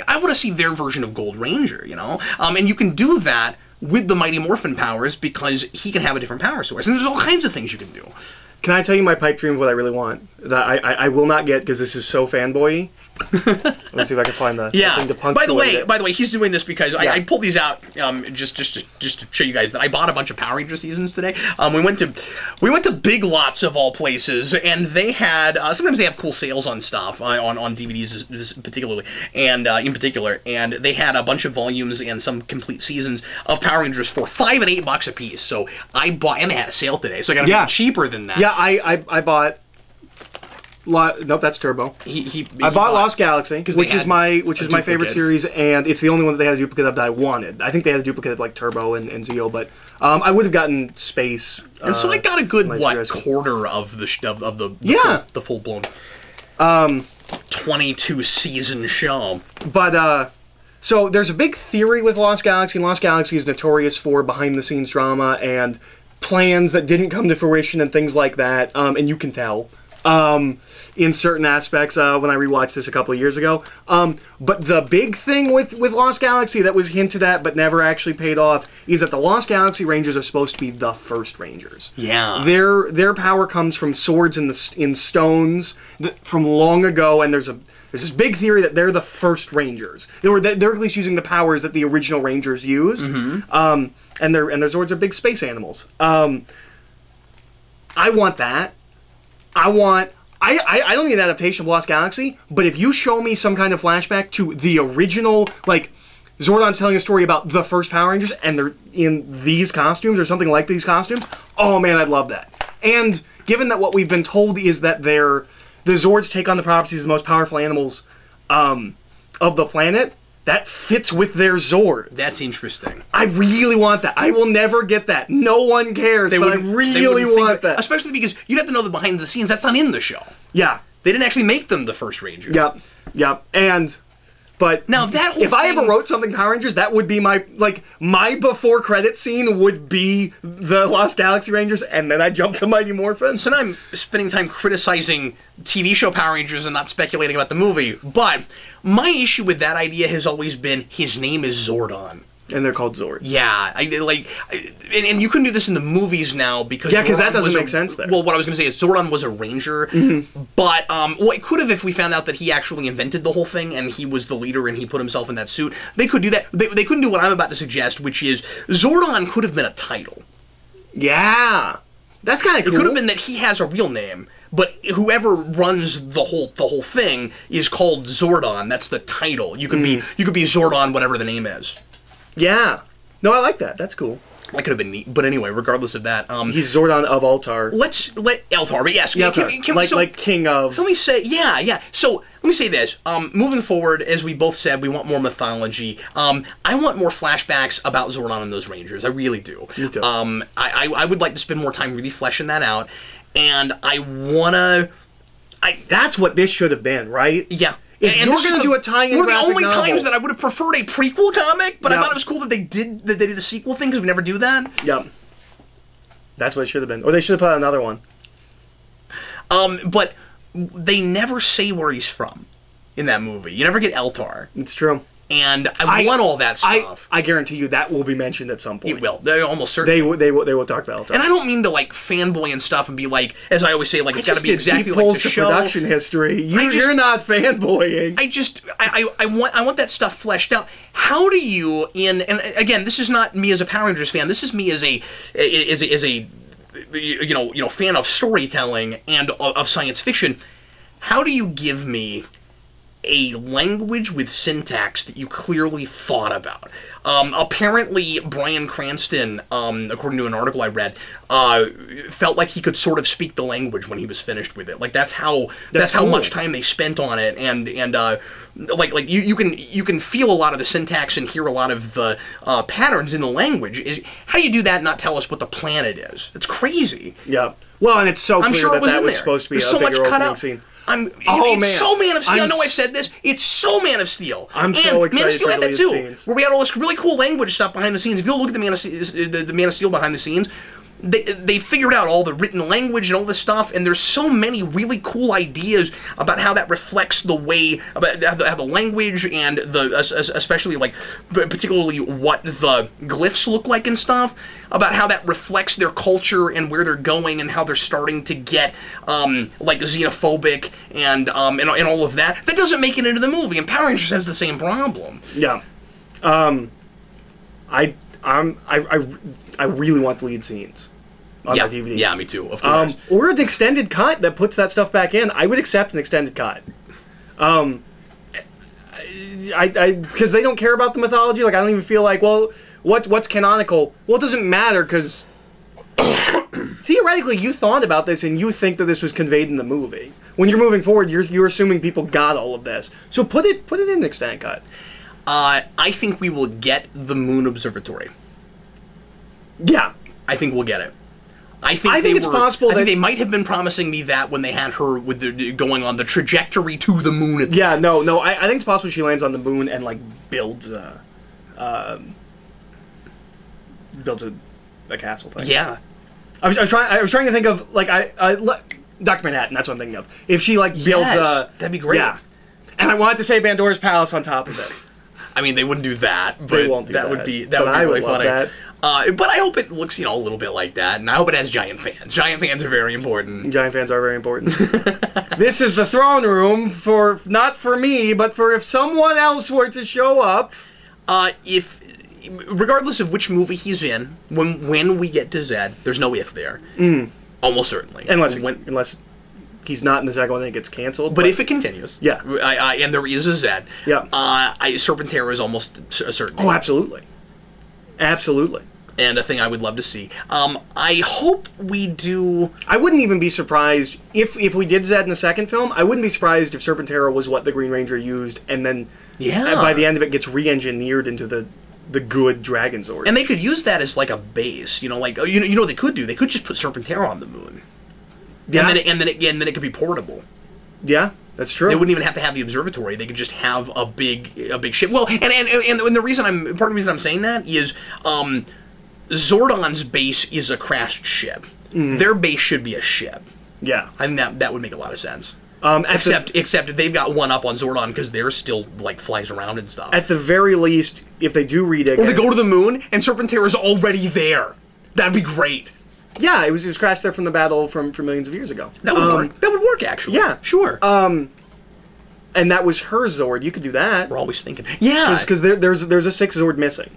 I want to see their version of Gold Ranger, you know? And you can do that with the Mighty Morphin powers because he can have a different power source. And there's all kinds of things you can do. Can I tell you my pipe dream of what I really want? That I will not get because this is so fanboy-y. Let me see if I can find the thing to punctuate it. By the way, he's doing this because I pulled these out just to show you guys that I bought a bunch of Power Ranger seasons today. We went to Big Lots of all places, and they had sometimes they have cool sales on stuff on DVDs particularly, and in particular, and they had a bunch of volumes and some complete seasons of Power Rangers for $5 and $8 a piece. So I bought, and they had a sale today, so I got them cheaper than that. Yeah, I bought. Nope, that's Turbo. I bought Lost Galaxy, which is my favorite series, and it's the only one that they had a duplicate of that I wanted. I think they had a duplicate of like Turbo and Zeo, but I would have gotten Space. And so I got a good quarter of the full blown 22 season show. But so there's a big theory with Lost Galaxy. And Lost Galaxy is notorious for behind the scenes drama and plans that didn't come to fruition and things like that. And you can tell in certain aspects when I rewatched this a couple of years ago. But the big thing with Lost Galaxy that was hinted at but never actually paid off is that the Lost Galaxy Rangers are supposed to be the first Rangers. Yeah. Their power comes from swords in stones from long ago, and there's this big theory that they're the first Rangers. They're at least using the powers that the original Rangers used. And their Zords are big space animals. I want that. I don't need an adaptation of Lost Galaxy, but if you show me some kind of flashback to the original, like, Zordon's telling a story about the first Power Rangers, and they're in these costumes, or something like these costumes, oh man, I'd love that. And given that what we've been told is that the Zords take on the prophecies of the most powerful animals of the planet, that fits with their Zords. That's interesting. I really want that. I will never get that. No one cares, but I really want that. Especially because you'd have to know the behind the scenes. That's not in the show. Yeah. They didn't actually make them the first Rangers. Yep. But now that whole if I ever wrote something Power Rangers, that would be my before credit scene would be the Lost Galaxy Rangers, and then I jump to Mighty Morphin. So now I'm spending time criticizing TV show Power Rangers and not speculating about the movie. But my issue with that idea has always been his name is Zordon. And they're called Zords. Yeah, and you couldn't do this in the movies now because because that doesn't make sense there. Well, what I was going to say is Zordon was a ranger, but well, it could have if we found out that he actually invented the whole thing and he was the leader and he put himself in that suit. They could do that. They couldn't do what I'm about to suggest, which is Zordon could have been a title. Yeah, that's kind of cool. It could have been that he has a real name, but whoever runs the whole thing is called Zordon. That's the title. You could be Zordon, whatever the name is. Yeah. No, I like that. That's cool. That could have been neat. But anyway, regardless of that... he's Zordon of Altar. Let Altar, but yes. Yeah, like king of... So let me say... Yeah. So, let me say this. Moving forward, as we both said, we want more mythology. I want more flashbacks about Zordon and those Rangers. I really do. Me too. I would like to spend more time really fleshing that out. And I want to... That's what this should have been, right? Yeah. If you're going to do a tie-in one of the only novel, times that I would have preferred a prequel comic, but I thought it was cool that they did a sequel thing because we never do that. Yep. That's what it should have been. Or they should have put out another one. But they never say where he's from in that movie. You never get Eltar. It's true. And I want all that stuff. I guarantee you that will be mentioned at some point. It will. They almost certainly. They will talk about Eltar. And I don't mean to fanboy and stuff and be like, as I always say, it's got to be exactly like the show. Production history. You're not fanboying. I want that stuff fleshed out. How do you and again, this is not me as a Power Rangers fan. This is me as a fan of storytelling and of science fiction. How do you give me a language with syntax that you clearly thought about? Apparently, Bryan Cranston, according to an article I read, felt like he could sort of speak the language when he was finished with it. That's how much time they spent on it, and you can feel a lot of the syntax and hear a lot of the patterns in the language. How do you do that and not tell us what the planet is? It's crazy. Yeah. Well, and it's so clear that was supposed to be a bigger opening scene. It's so Man of Steel. I know I've said this. It's so Man of Steel. I'm so excited. Man of Steel for had that too, where we had all this really cool language stuff behind the scenes. If you look at the Man of Steel behind the scenes, they figured out all the written language and all this stuff, and there's so many really cool ideas about how that reflects the way, about how the language and especially particularly what the glyphs look like and stuff, about how that reflects their culture and where they're going and how they're starting to get xenophobic and all of that. That doesn't make it into the movie, and Power Rangers has the same problem. Yeah. I really want the lead scenes on my DVD. Yeah, me too, of course. Or an extended cut that puts that stuff back in. I would accept an extended cut. Because they don't care about the mythology. I don't even feel like, well, what's canonical? Well, it doesn't matter because theoretically you thought about this and you think that this was conveyed in the movie. When you're moving forward, you're assuming people got all of this. So put it in an extended cut. I think we will get the Moon Observatory. Yeah. I think we'll get it. I think it's possible. I think they might have been promising me that when they had her going on the trajectory to the moon. Yeah, no. I think it's possible she lands on the moon and builds a castle thing. Yeah. I was trying to think of Dr. Manhattan, that's what I'm thinking of. If she, like, builds a... that'd be great. Yeah. And I wanted to say Pandora's Palace on top of it. I mean, they wouldn't do that, but they won't do that. Would be really funny. That. But I hope it looks, a little bit like that, and I hope it has giant fans. Giant fans are very important. Giant fans are very important. This is the throne room for, not for me, but for if someone else were to show up. Regardless of which movie he's in, when we get to Zed, there's no if there. Almost certainly. Unless he's not in the second one and it gets canceled. But if it continues, yeah, and there is a Zed, yeah, Serpentera is almost a certainty. Oh, absolutely, absolutely. And a thing I would love to see. I hope we do. I wouldn't even be surprised if we did Zed in the second film. I wouldn't be surprised if Serpentera was what the Green Ranger used, and then by the end of it gets re-engineered into the good Dragon Zord. And they could use that as like a base. Like what they could do? They could just put Serpentera on the moon. Yeah. And then it could be portable. Yeah, that's true. They wouldn't even have to have the observatory. They could just have a big ship. Well, and the reason part of the reason I'm saying that is Zordon's base is a crashed ship. Their base should be a ship. Yeah, I think that would make a lot of sense. Except they've got one up on Zordon because they're still like flies around and stuff. At the very least, if they do redig, or they go to the moon and Serpentera's already there, that'd be great. Yeah, it was crashed there from the battle from millions of years ago. That would work. That would work, actually. Yeah, sure. And that was her Zord. You could do that. We're always thinking. Yeah, because there's a 6 Zord missing.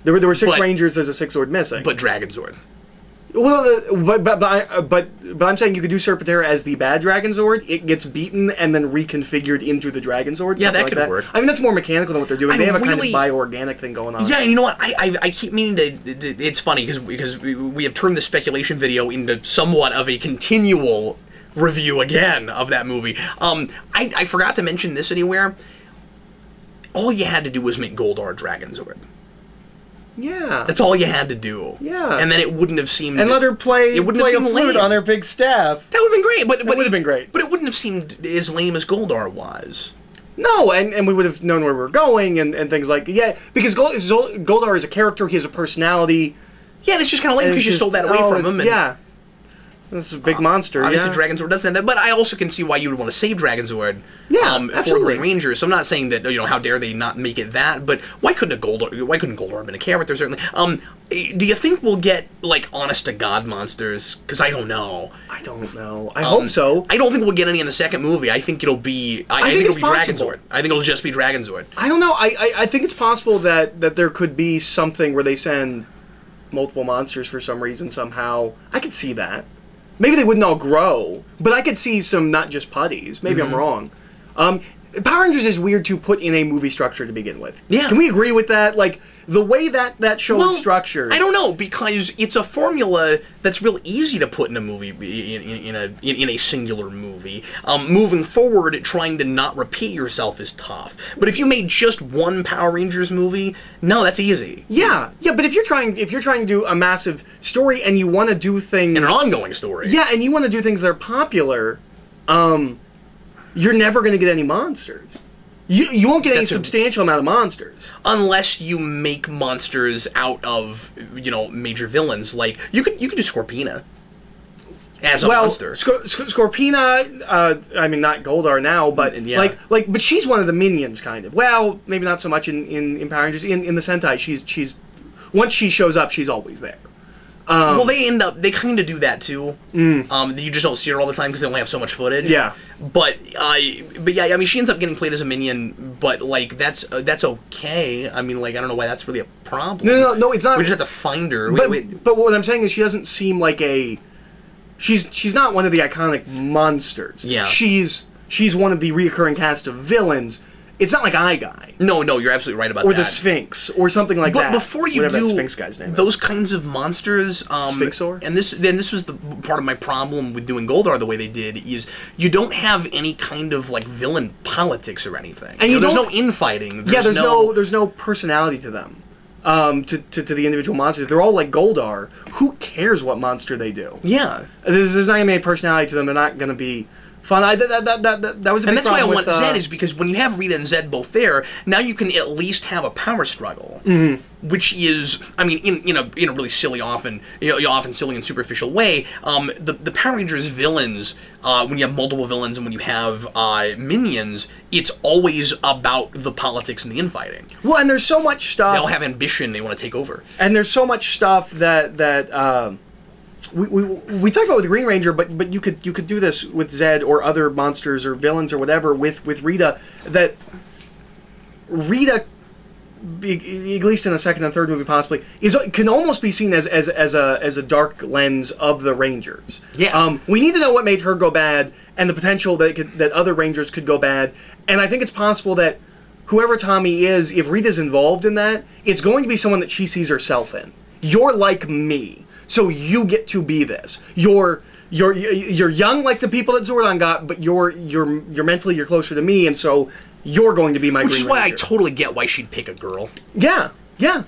There were 6 Rangers. There's a 6 Zord missing. But Dragon Zord. Well, but I'm saying you could do Serpentera as the bad Dragon Zord. It gets beaten and then reconfigured into the Dragon Zord. Yeah, that could work. I mean, that's more mechanical than what they're doing. They have a kind of bioorganic thing going on. Yeah, and you know what? I keep meaning to. It's funny because we have turned the speculation video into somewhat of a continual review again of that movie. I forgot to mention this anywhere. All you had to do was make Goldar Dragon Zord. Yeah. That's all you had to do. Yeah. And then it wouldn't have seemed... And let her play a flute on her big staff. That would have been great. But would have been great. But it wouldn't have seemed as lame as Goldar was. No, and we would have known where we were going and things like... Yeah, because Goldar is a character, he has a personality. Yeah, that's just kind of lame because you stole that away from him. Yeah. This is a big monster, obviously, Dragon Zord doesn't have that, but I also can see why you would want to save Dragon Zord for Green Ranger. So I'm not saying that how dare they not make it that, but why couldn't Goldar have been a character? Certainly. Do you think we'll get like honest to god monsters? Because I don't know. I don't know. I hope so. I don't think we'll get any in the second movie. I think it'll be. I think it'll be Dragon Zord. I think it'll just be Dragon Zord. I don't know. I think it's possible that there could be something where they send multiple monsters for some reason somehow. I could see that. Maybe they wouldn't all grow, but I could see some not just putties. Maybe I'm wrong. Power Rangers is weird to put in a movie structure to begin with. Yeah. Can we agree with that? Like, the way that show is structured... I don't know, because it's a formula that's real easy to put in a movie, in a singular movie. Moving forward, trying to not repeat yourself is tough. But if you made just one Power Rangers movie, no, that's easy. Yeah, but if you're trying to do a massive story and you want to do things... And an ongoing story. Yeah, and you want to do things that are popular... you're never going to get any monsters. You won't get any substantial amount of monsters. Unless you make monsters out of, major villains. Like, you could do Scorpina as a monster. Scorpina, I mean, not Goldar now, but but she's one of the minions, kind of. Well, maybe not so much in Power Rangers. In the Sentai, she's once she shows up, she's always there. Well, they kind of do that too. You just don't see her all the time because they only have so much footage. Yeah. But yeah, I mean, she ends up getting played as a minion, but like that's okay. I mean, like I don't know why that's really a problem. No, it's not. We just have to find her. But what I'm saying is, she doesn't seem like she's not one of the iconic monsters. Yeah. She's one of the reoccurring cast of villains. It's not like Eye Guy. No, you're absolutely right about that. Or the Sphinx, or something like that. But before you do Sphinx guy's name those kinds of monsters, Sphinxor? And this was the part of my problem with doing Goldar the way they did, is you don't have any kind of like villain politics or anything. And there's no infighting. There's no personality to them. To the individual monsters. They're all like Goldar. Who cares what monster they do? Yeah. There's not going to be any personality to them. They're not going to be fun. That was a big and that's why I problem want with, Zed, is because when you have Rita and Zed both there, now you can at least have a power struggle, which is, I mean, in a really silly, often silly and superficial way. The Power Rangers villains, when you have multiple villains and when you have minions, it's always about the politics and the infighting. Well, and there's so much stuff. They all have ambition; they want to take over. And there's so much stuff that we talked about with Green Ranger, but you could do this with Zed or other monsters or villains or whatever with Rita. That Rita, at least in the second and third movie possibly, can almost be seen as a dark lens of the Rangers. Yeah. We need to know what made her go bad and the potential that other Rangers could go bad. And I think it's possible that whoever Tommy is, if Rita's involved in that, it's going to be someone that she sees herself in. You're like me. So you get to be this. You're young like the people that Zordon got, but you're mentally closer to me, and so you're going to be my Green Ranger. Which is why I totally get why she'd pick a girl. Yeah, yeah.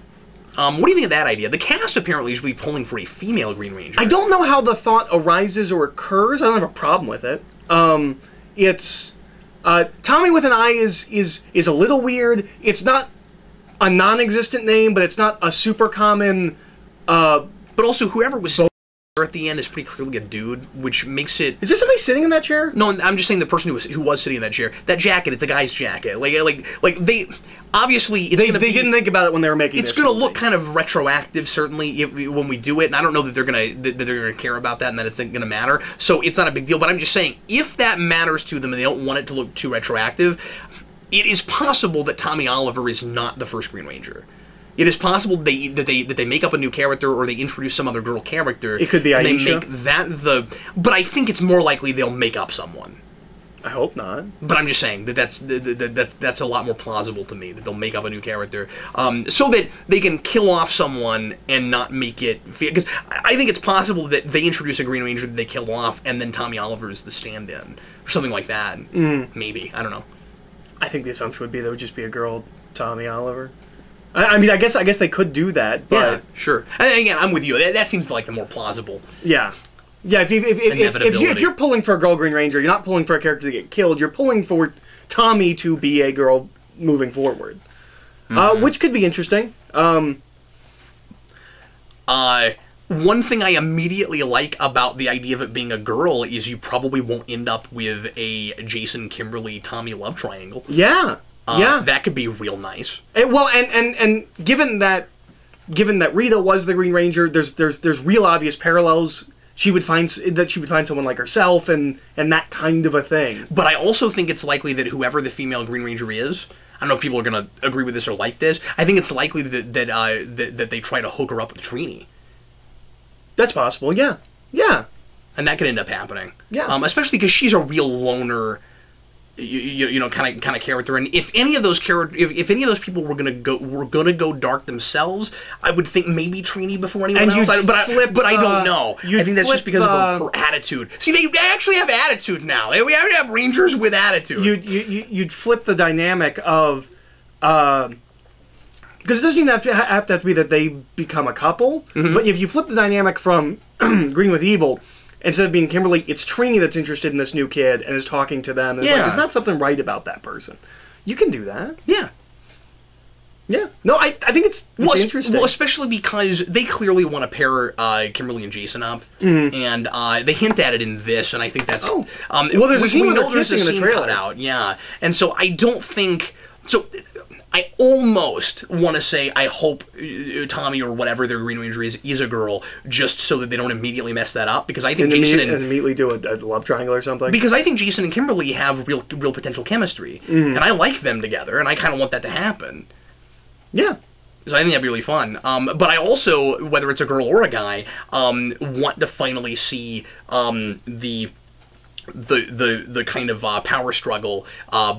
What do you think of that idea? The cast apparently is really pulling for a female Green Ranger. I don't know how the thought arises or occurs. I don't have a problem with it. It's Tommy with an I is a little weird. It's not a non-existent name, but it's not a super common. But also, whoever was at the end is pretty clearly a dude, which makes it... Is there somebody sitting in that chair? No, I'm just saying the person who was sitting in that chair. That jacket, it's a guy's jacket. Like they... Obviously, it's they didn't think about it when they were making this. It's going to look kind of retroactive, certainly, when we do it, and I don't know that they're going to care about that and that it's going to matter, so it's not a big deal, but I'm just saying, if that matters to them and they don't want it to look too retroactive, it is possible that Tommy Oliver is not the first Green Ranger. It is possible that they make up a new character or they introduce some other girl character. It could be Aisha. And they make that but I think it's more likely they'll make up someone. I hope not. But I'm just saying that's a lot more plausible to me, that they'll make up a new character, so that they can kill off someone and not make it... Because I think it's possible that they introduce a Green Ranger that they kill off, and then Tommy Oliver is the stand-in, or something like that. Maybe. I don't know. I think the assumption would be there would just be a girl, Tommy Oliver. I mean, I guess they could do that, but... Yeah, sure. And again, I'm with you. That seems like the more plausible. Yeah. Yeah, if you're pulling for a girl Green Ranger, you're not pulling for a character to get killed, you're pulling for Tommy to be a girl moving forward. Which could be interesting. One thing I immediately like about the idea of it being a girl is you probably won't end up with a Jason, Kimberly, Tommy love triangle. Yeah. Yeah, that could be real nice. And given that Rita was the Green Ranger, there's real obvious parallels. She would find someone like herself and that kind of a thing. But I also think it's likely that whoever the female Green Ranger is, I don't know if people are going to agree with this or like this, I think it's likely that they try to hook her up with Trini. That's possible. Yeah. Yeah. And that could end up happening. Yeah. Especially because she's a real loner. Kind of character, and if any of those if any of those people were gonna go dark themselves, I would think maybe Trini before anyone else. But I don't know. I think that's just because of her attitude. See, they actually have attitude now. We already have Rangers with attitude. You'd flip the dynamic of because it doesn't even have to be that they become a couple. But if you flip the dynamic from Green with Evil. Instead of being Kimberly, it's Trini that's interested in this new kid and is talking to them. And it's like, there's not something right about that person. You can do that. Yeah. Yeah. No, I think it's interesting. Well, especially because they clearly want to pair Kimberly and Jason up. And they hint at it in this, and I think that's... well, there's a scene where they're kissing in the trailer. Cut out, yeah. And so I don't think... So... I almost want to say I hope Tommy or whatever their Green Ranger is a girl, just so that they don't immediately mess that up. Because I think Jason and immediately do a love triangle or something. Because I think Jason and Kimberly have real potential chemistry, and I like them together, and I kind of want that to happen. Yeah. So I think that'd be really fun. But I also, whether it's a girl or a guy, want to finally see the kind of power struggle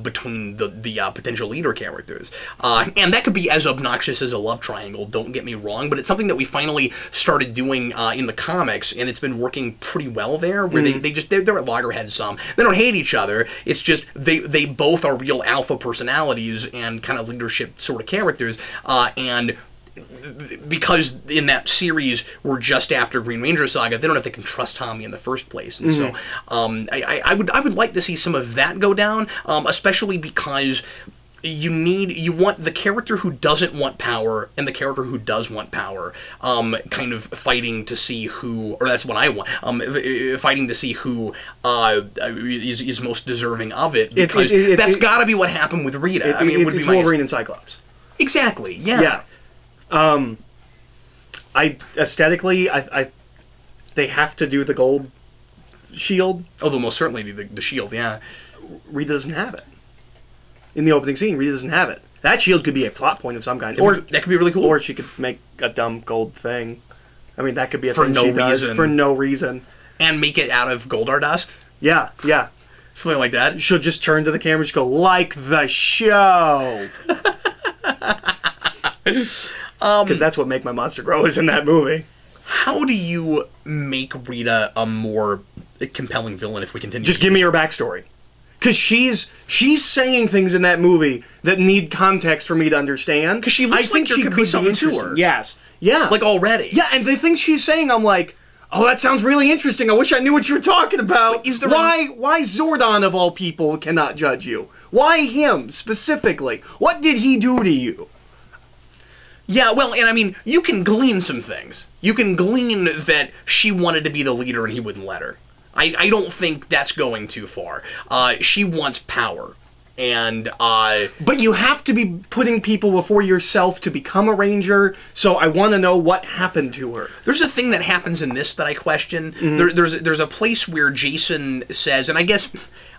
between the potential leader characters. And that could be as obnoxious as a love triangle, don't get me wrong, but it's something that we finally started doing in the comics, and it's been working pretty well there, where they're at loggerheads some. They don't hate each other, it's just they both are real alpha personalities and kind of leadership sort of characters, and because in that series we're just after Green Ranger Saga, they don't know if they can trust Tommy in the first place, and so I would like to see some of that go down, especially because you want the character who doesn't want power and the character who does want power, kind of fighting to see who, or that's what I want, fighting to see who is most deserving of it, because that's got to be what happened with Rita. I mean, it would be Wolverine and Cyclops. Exactly. Yeah. Aesthetically, they have to do the gold shield. Oh, they'll most certainly do the shield. Yeah. Rita doesn't have it. In the opening scene, Rita doesn't have it. That shield could be a plot point of some kind. Or that could be really cool. Or she could make a dumb gold thing. I mean, that could be a thing she does for no reason. And make it out of Goldar dust? Yeah, yeah. Something like that? She'll just turn to the camera and just go, like the show! Because that's what Make My Monster Grow is in that movie. How do you make Rita a more compelling villain if we continue? Just give me her backstory. Because she's saying things in that movie that need context for me to understand. Because she looks like there could be something to her. Yes. Yeah. Like already. Yeah, and the things she's saying, I'm like, oh, that sounds really interesting. I wish I knew what you were talking about. Why Zordon, of all people, cannot judge you? Why him, specifically? What did he do to you? Yeah, well, and I mean, you can glean some things. You can glean that she wanted to be the leader and he wouldn't let her. I don't think that's going too far. She wants power. And, But you have to be putting people before yourself to become a ranger, so I want to know what happened to her. There's a thing that happens in this that I question. There's a place where Jason says, and I guess,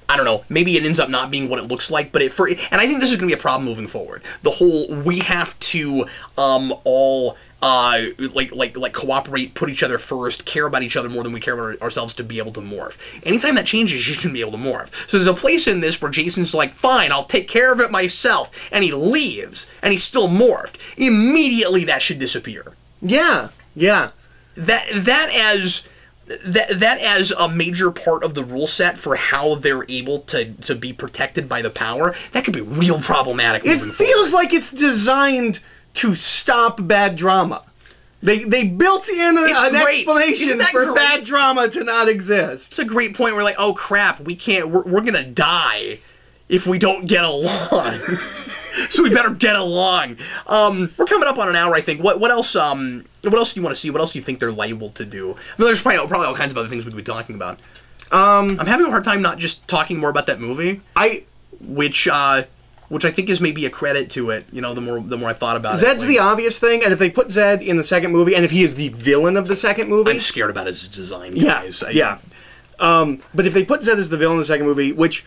I don't know, maybe it ends up not being what it looks like, but and I think this is going to be a problem moving forward. The whole, we have to all cooperate, put each other first, care about each other more than we care about ourselves to be able to morph. Anytime that changes, you shouldn't be able to morph. So there's a place in this where Jason's like, fine, I'll take care of it myself, and he leaves, and he's still morphed. Immediately that should disappear. Yeah, yeah. That as a major part of the rule set for how they're able to be protected by the power, that could be real problematic moving forward. It feels like it's designed to stop bad drama. They built in an explanation for bad drama to not exist. It's a great point. We're like, oh crap, we're gonna die if we don't get along. So we better get along. We're coming up on an hour, I think. What else? What else do you want to see? What else do you think they're liable to do? I mean, there's probably all kinds of other things we could be talking about. I'm having a hard time not just talking more about that movie. Which I think is maybe a credit to it, you know, the more I've thought about it. Zed's the obvious thing, and if they put Zed in the second movie, and if he is the villain of the second movie... I'm scared about his design, guys. Yeah. But if they put Zed as the villain in the second movie, which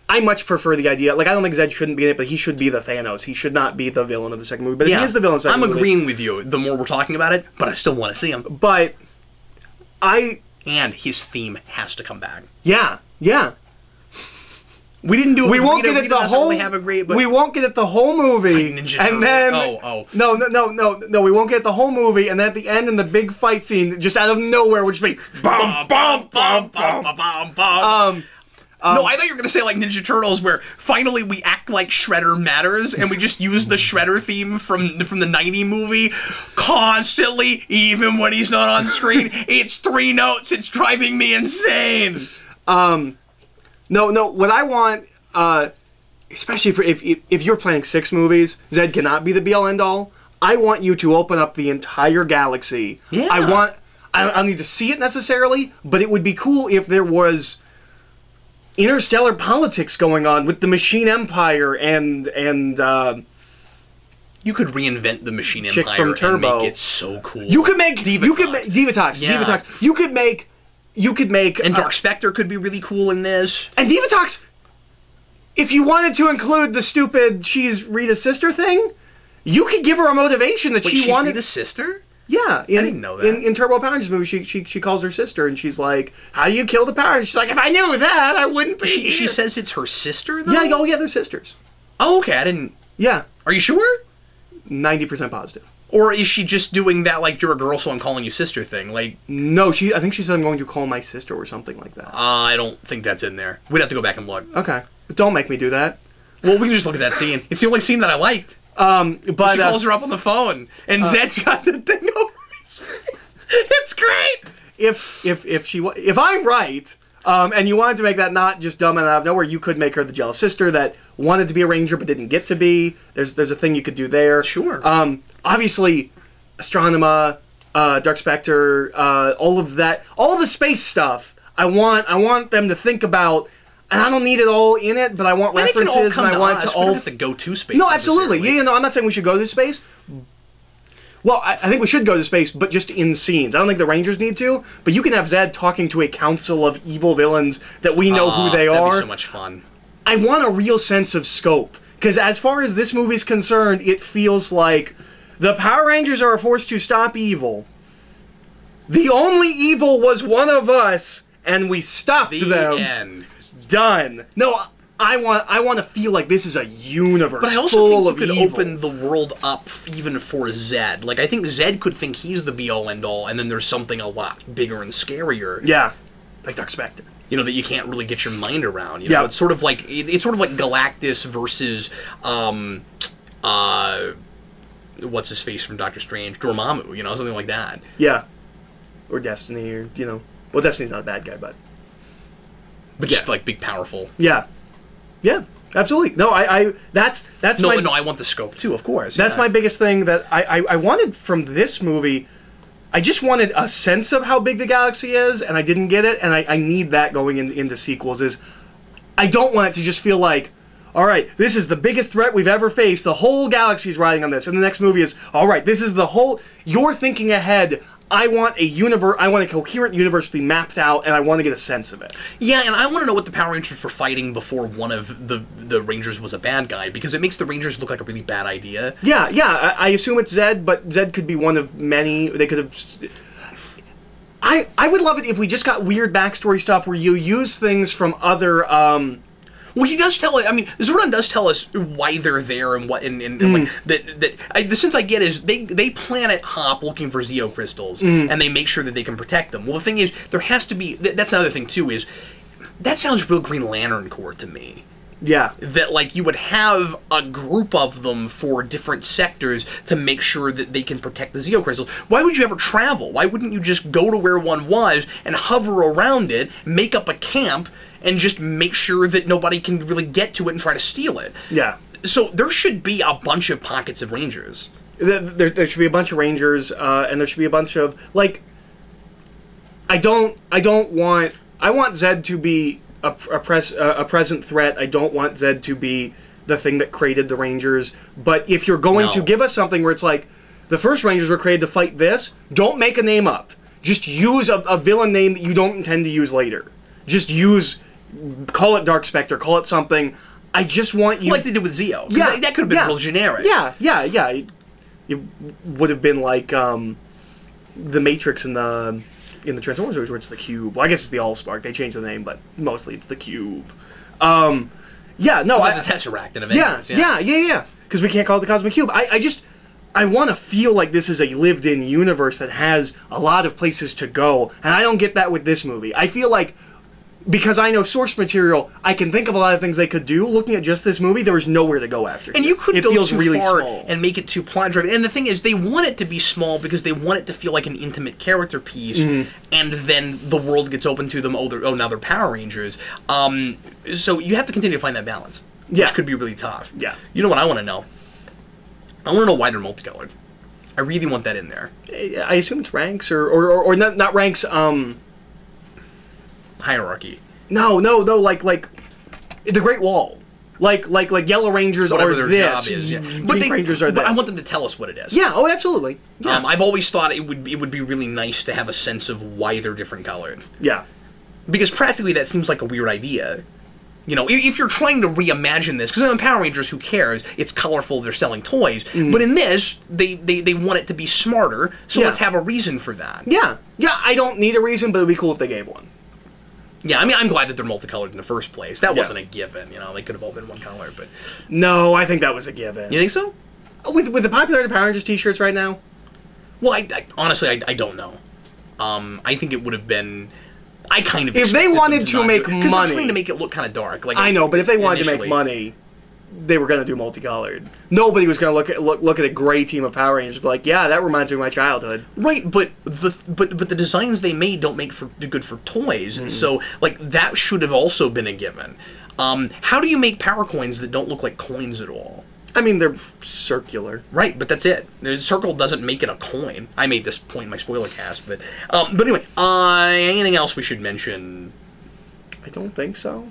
I much prefer the idea, like, I don't think Zed shouldn't be in it, but he should be the Thanos. He should not be the villain of the second movie. But if he is the villain of the second movie... I'm agreeing with you the more we're talking about it, but I still want to see him. But And his theme has to come back. Yeah, yeah. We didn't do it. We won't get it the whole. We won't get it the whole movie, and then no. We won't get the whole movie, and then at the end, in the big fight scene, just out of nowhere, which be bum bum bum bum bum bum. No, I thought you were gonna say like Ninja Turtles, where finally we act like Shredder matters, and we just use the Shredder theme from the '90 movie constantly, even when he's not on screen. It's 3 notes. It's driving me insane. No, what I want, especially if you're planning 6 movies, Zed cannot be the be-all end-all. I want you to open up the entire galaxy. Yeah. I don't need to see it necessarily, but it would be cool if there was interstellar politics going on with the Machine Empire and you could reinvent the Machine Chick Empire from Turbo. And make it so cool. You could make Divatox. Yeah. Divatox. You could make... And Dark Spectre could be really cool in this. And Divatox, if you wanted to include the stupid she's Rita's sister thing, you could give her a motivation that she wanted... Rita's sister? Yeah. I didn't know that. In Turbo Power Rangers movie, she calls her sister, and she's like, how do you kill the Power Rangers? She's like, if I knew that, I wouldn't be here. She says it's her sister, though? Yeah, oh yeah, they're sisters. Oh, okay, I didn't... Yeah. Are you sure? 90% positive. Or is she just doing that, like, you're a girl, so I'm calling you sister thing? Like, no, I think she said I'm going to call my sister or something like that. I don't think that's in there. We'd have to go back and look. Okay. But don't make me do that. Well, we can just look at that scene. It's the only scene that I liked. But she calls her up on the phone, and Zed's got the thing over his face. It's great. If I'm right, and you wanted to make that not just dumb and out of nowhere, you could make her the jealous sister that wanted to be a ranger but didn't get to be. There's a thing you could do there. Sure. Obviously, Astronema, Dark Spectre, all of that, all the space stuff. I want them to think about. And I don't need it all in it, but I want references, and I want it to all. We don't have to go to space. No, absolutely. Yeah, no, I'm not saying we should go to space. Well, I think we should go to space, but just in scenes. I don't think the Rangers need to, but you can have Zed talking to a council of evil villains that we know who they are. That'd be so much fun. I want a real sense of scope, because as far as this movie's concerned, it feels like the Power Rangers are a force to stop evil. The only evil was one of us, and we stopped them. The end. Done. No, I want to feel like this is a universe but I also full think you of could evil. open the world up even for Zed. Like, I think Zed could think he's the be-all, end-all, and then there's something a lot bigger and scarier. Yeah, like Dark Spectre. You know, that you can't really get your mind around. You know, it's sort of like Galactus versus what's his face from Doctor Strange, Dormammu. You know, something like that. Yeah, or Destiny, or well, Destiny's not a bad guy, but just like big, powerful. Yeah, absolutely. No, that's no, I want the scope too, of course. That's my biggest thing that I wanted from this movie. I just wanted a sense of how big the galaxy is, and I didn't get it, and I need that going into sequels. I don't want it to just feel like, all right, this is the biggest threat we've ever faced. The whole galaxy's riding on this, and the next movie is, all right, this is the whole. You're thinking ahead. I want a universe. I want a coherent universe to be mapped out, and I want to get a sense of it. Yeah, and I want to know what the Power Rangers were fighting before one of the Rangers was a bad guy, because it makes the Rangers look like a really bad idea. Yeah. I assume it's Zed, but Zed could be one of many. They could have. I would love it if we just got weird backstory stuff where you use things from other. Well, he does tell. I mean, Zordon does tell us why they're there and what, and like the sense I get is they planet hop looking for Zeo crystals, and they make sure that they can protect them. Well, the thing is, there has to be. That's another thing too. Is that sounds real Green Lantern Corps to me. Yeah. That like you would have a group of them for different sectors to make sure that they can protect the Zeo crystals. Why would you ever travel? Why wouldn't you just go to where one was and hover around it, make up a camp, and just make sure that nobody can really get to it and try to steal it? Yeah. So there should be a bunch of pockets of Rangers. There should be a bunch of Rangers, and there should be a bunch of like. I want Zed to be a present threat. I don't want Zed to be the thing that created the Rangers. But if you're going to give us something where it's like the first Rangers were created to fight this, don't make a name up. Just use a villain name that you don't intend to use later. Just call it Dark Spectre, call it something. I just want you... Like they did with Zeo. Yeah. That could have been real generic. Yeah. It would have been like the Matrix in the Transformers movies where it's the Cube. Well, I guess it's the Allspark. They changed the name, but mostly it's the Cube. Yeah, no. It's like the Tesseract in Avengers. Yeah. Because we can't call it the Cosmic Cube. I want to feel like this is a lived-in universe that has a lot of places to go, and I don't get that with this movie. I feel like, because I know source material, I can think of a lot of things they could do. Looking at just this movie, there was nowhere to go after. And you could go too really far and make it too plot-driven. And the thing is, they want it to be small because they want it to feel like an intimate character piece, and then the world gets open to them, now they're Power Rangers. So you have to continue to find that balance, which could be really tough. Yeah. You know what I want to know? I want to know why they're multicolored. I really want that in there. I assume it's ranks, or not ranks, hierarchy. No, like the Great Wall. Like Yellow Rangers whatever are their this. Job is, Pink Rangers are this. But I want them to tell us what it is. Yeah, oh absolutely. Yeah. I've always thought it would be really nice to have a sense of why they're different colored. Yeah. Because practically that seems like a weird idea. You know, if you're trying to reimagine this, because in Power Rangers, who cares? It's colorful, they're selling toys. But in this, they want it to be smarter, so let's have a reason for that. Yeah, I don't need a reason, but it'd be cool if they gave one. Yeah, I mean, I'm glad that they're multicolored in the first place. That wasn't a given, you know, they could have all been one color, but... No, I think that was a given. You think so? With the popularity of Power Rangers t-shirts right now? Well, honestly, I don't know. I think it would have been... I kind of if they wanted to make money, because they're trying to make it look kind of dark. Like I know, but if they wanted to make money, they were going to do multicolored. Nobody was going to look at a gray team of Power Rangers and be like, yeah, that reminds me of my childhood. Right, but the designs they made don't make good for toys, and so like that should have also been a given. How do you make power coins that don't look like coins at all? I mean, they're circular. Right, but that's it. The circle doesn't make it a coin. I made this point in my spoiler cast, but anyway, anything else we should mention? I don't think so.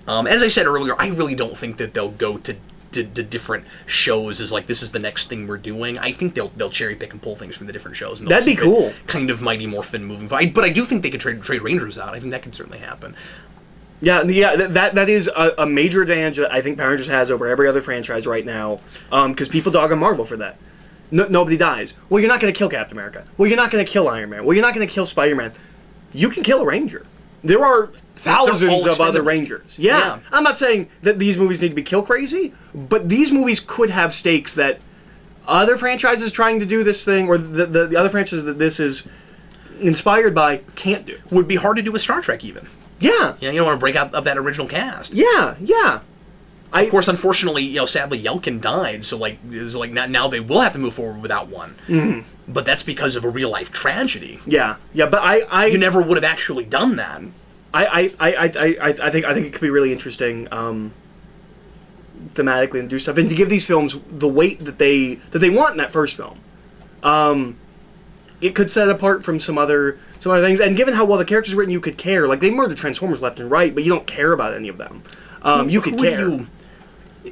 As I said earlier, I really don't think that they'll go to different shows as like this is the next thing we're doing. I think they'll cherry pick and pull things from the different shows. And that'd be cool. Kind of Mighty Morphin moving forward. But I do think they could trade Rangers out. I think that could certainly happen. Yeah, that is a major advantage that I think Power Rangers has over every other franchise right now, because people dog on Marvel for that. Nobody dies. Well, you're not going to kill Captain America. Well, you're not going to kill Iron Man. Well, you're not going to kill Spider-Man. You can kill a Ranger. There are thousands of other Rangers. Yeah. I'm not saying that these movies need to be kill crazy, but these movies could have stakes that other franchises trying to do this thing, or the other franchises that this is inspired by, can't do. Would be hard to do with Star Trek, even. Yeah. Yeah, you don't want to break out of that original cast. Yeah. Of course, unfortunately, sadly, Yelkin died, so now they will have to move forward without one. Mm-hmm. But that's because of a real life tragedy. Yeah, but you never would have actually done that. I think it could be really interesting, thematically, and do stuff, and to give these films the weight that they want in that first film. It could set it apart from some other things, and given how well the characters are written, you could care. Like, they murder Transformers left and right, but you don't care about any of them. You could care.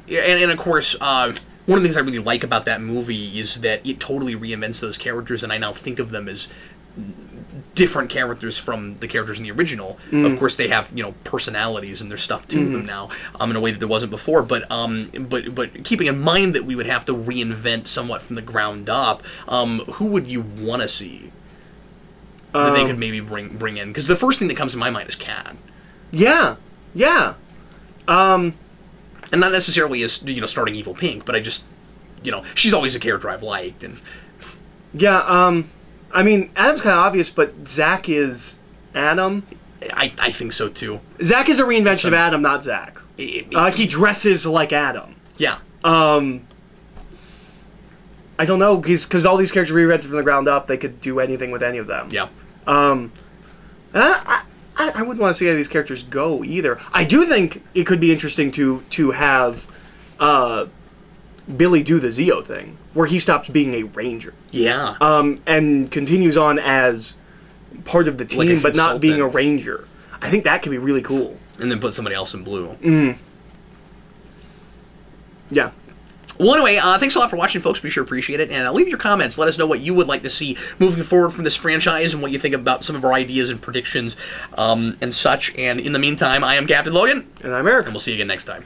And of course, one of the things I really like about that movie is that it totally reinvents those characters, and I now think of them as different characters from the characters in the original. Of course, they have personalities and there's stuff to them now, in a way that there wasn't before. But keeping in mind that we would have to reinvent somewhat from the ground up, who would you want to see that they could maybe bring in? Because the first thing that comes to my mind is Kat. Yeah. And not necessarily as starting Evil Pink, but I just she's always a character I've liked. And yeah, I mean, Adam's kind of obvious, but Zach is Adam. I think so too. Zach is a reinvention of Adam, not Zach. He dresses like Adam. Yeah. I don't know, because all these characters are reinvented from the ground up. They could do anything with any of them. Yeah. I wouldn't want to see any of these characters go either. I do think it could be interesting to have Billy do the Zeo thing, where he stops being a Ranger. Yeah. And continues on as part of the team, like but not being a Ranger. I think that could be really cool. And then put somebody else in blue. Yeah. Well, anyway, thanks a lot for watching, folks. We sure appreciate it. And leave your comments. Let us know what you would like to see moving forward from this franchise and what you think about some of our ideas and predictions and such. And in the meantime, I am Captain Logan. And I'm Eric. And we'll see you again next time.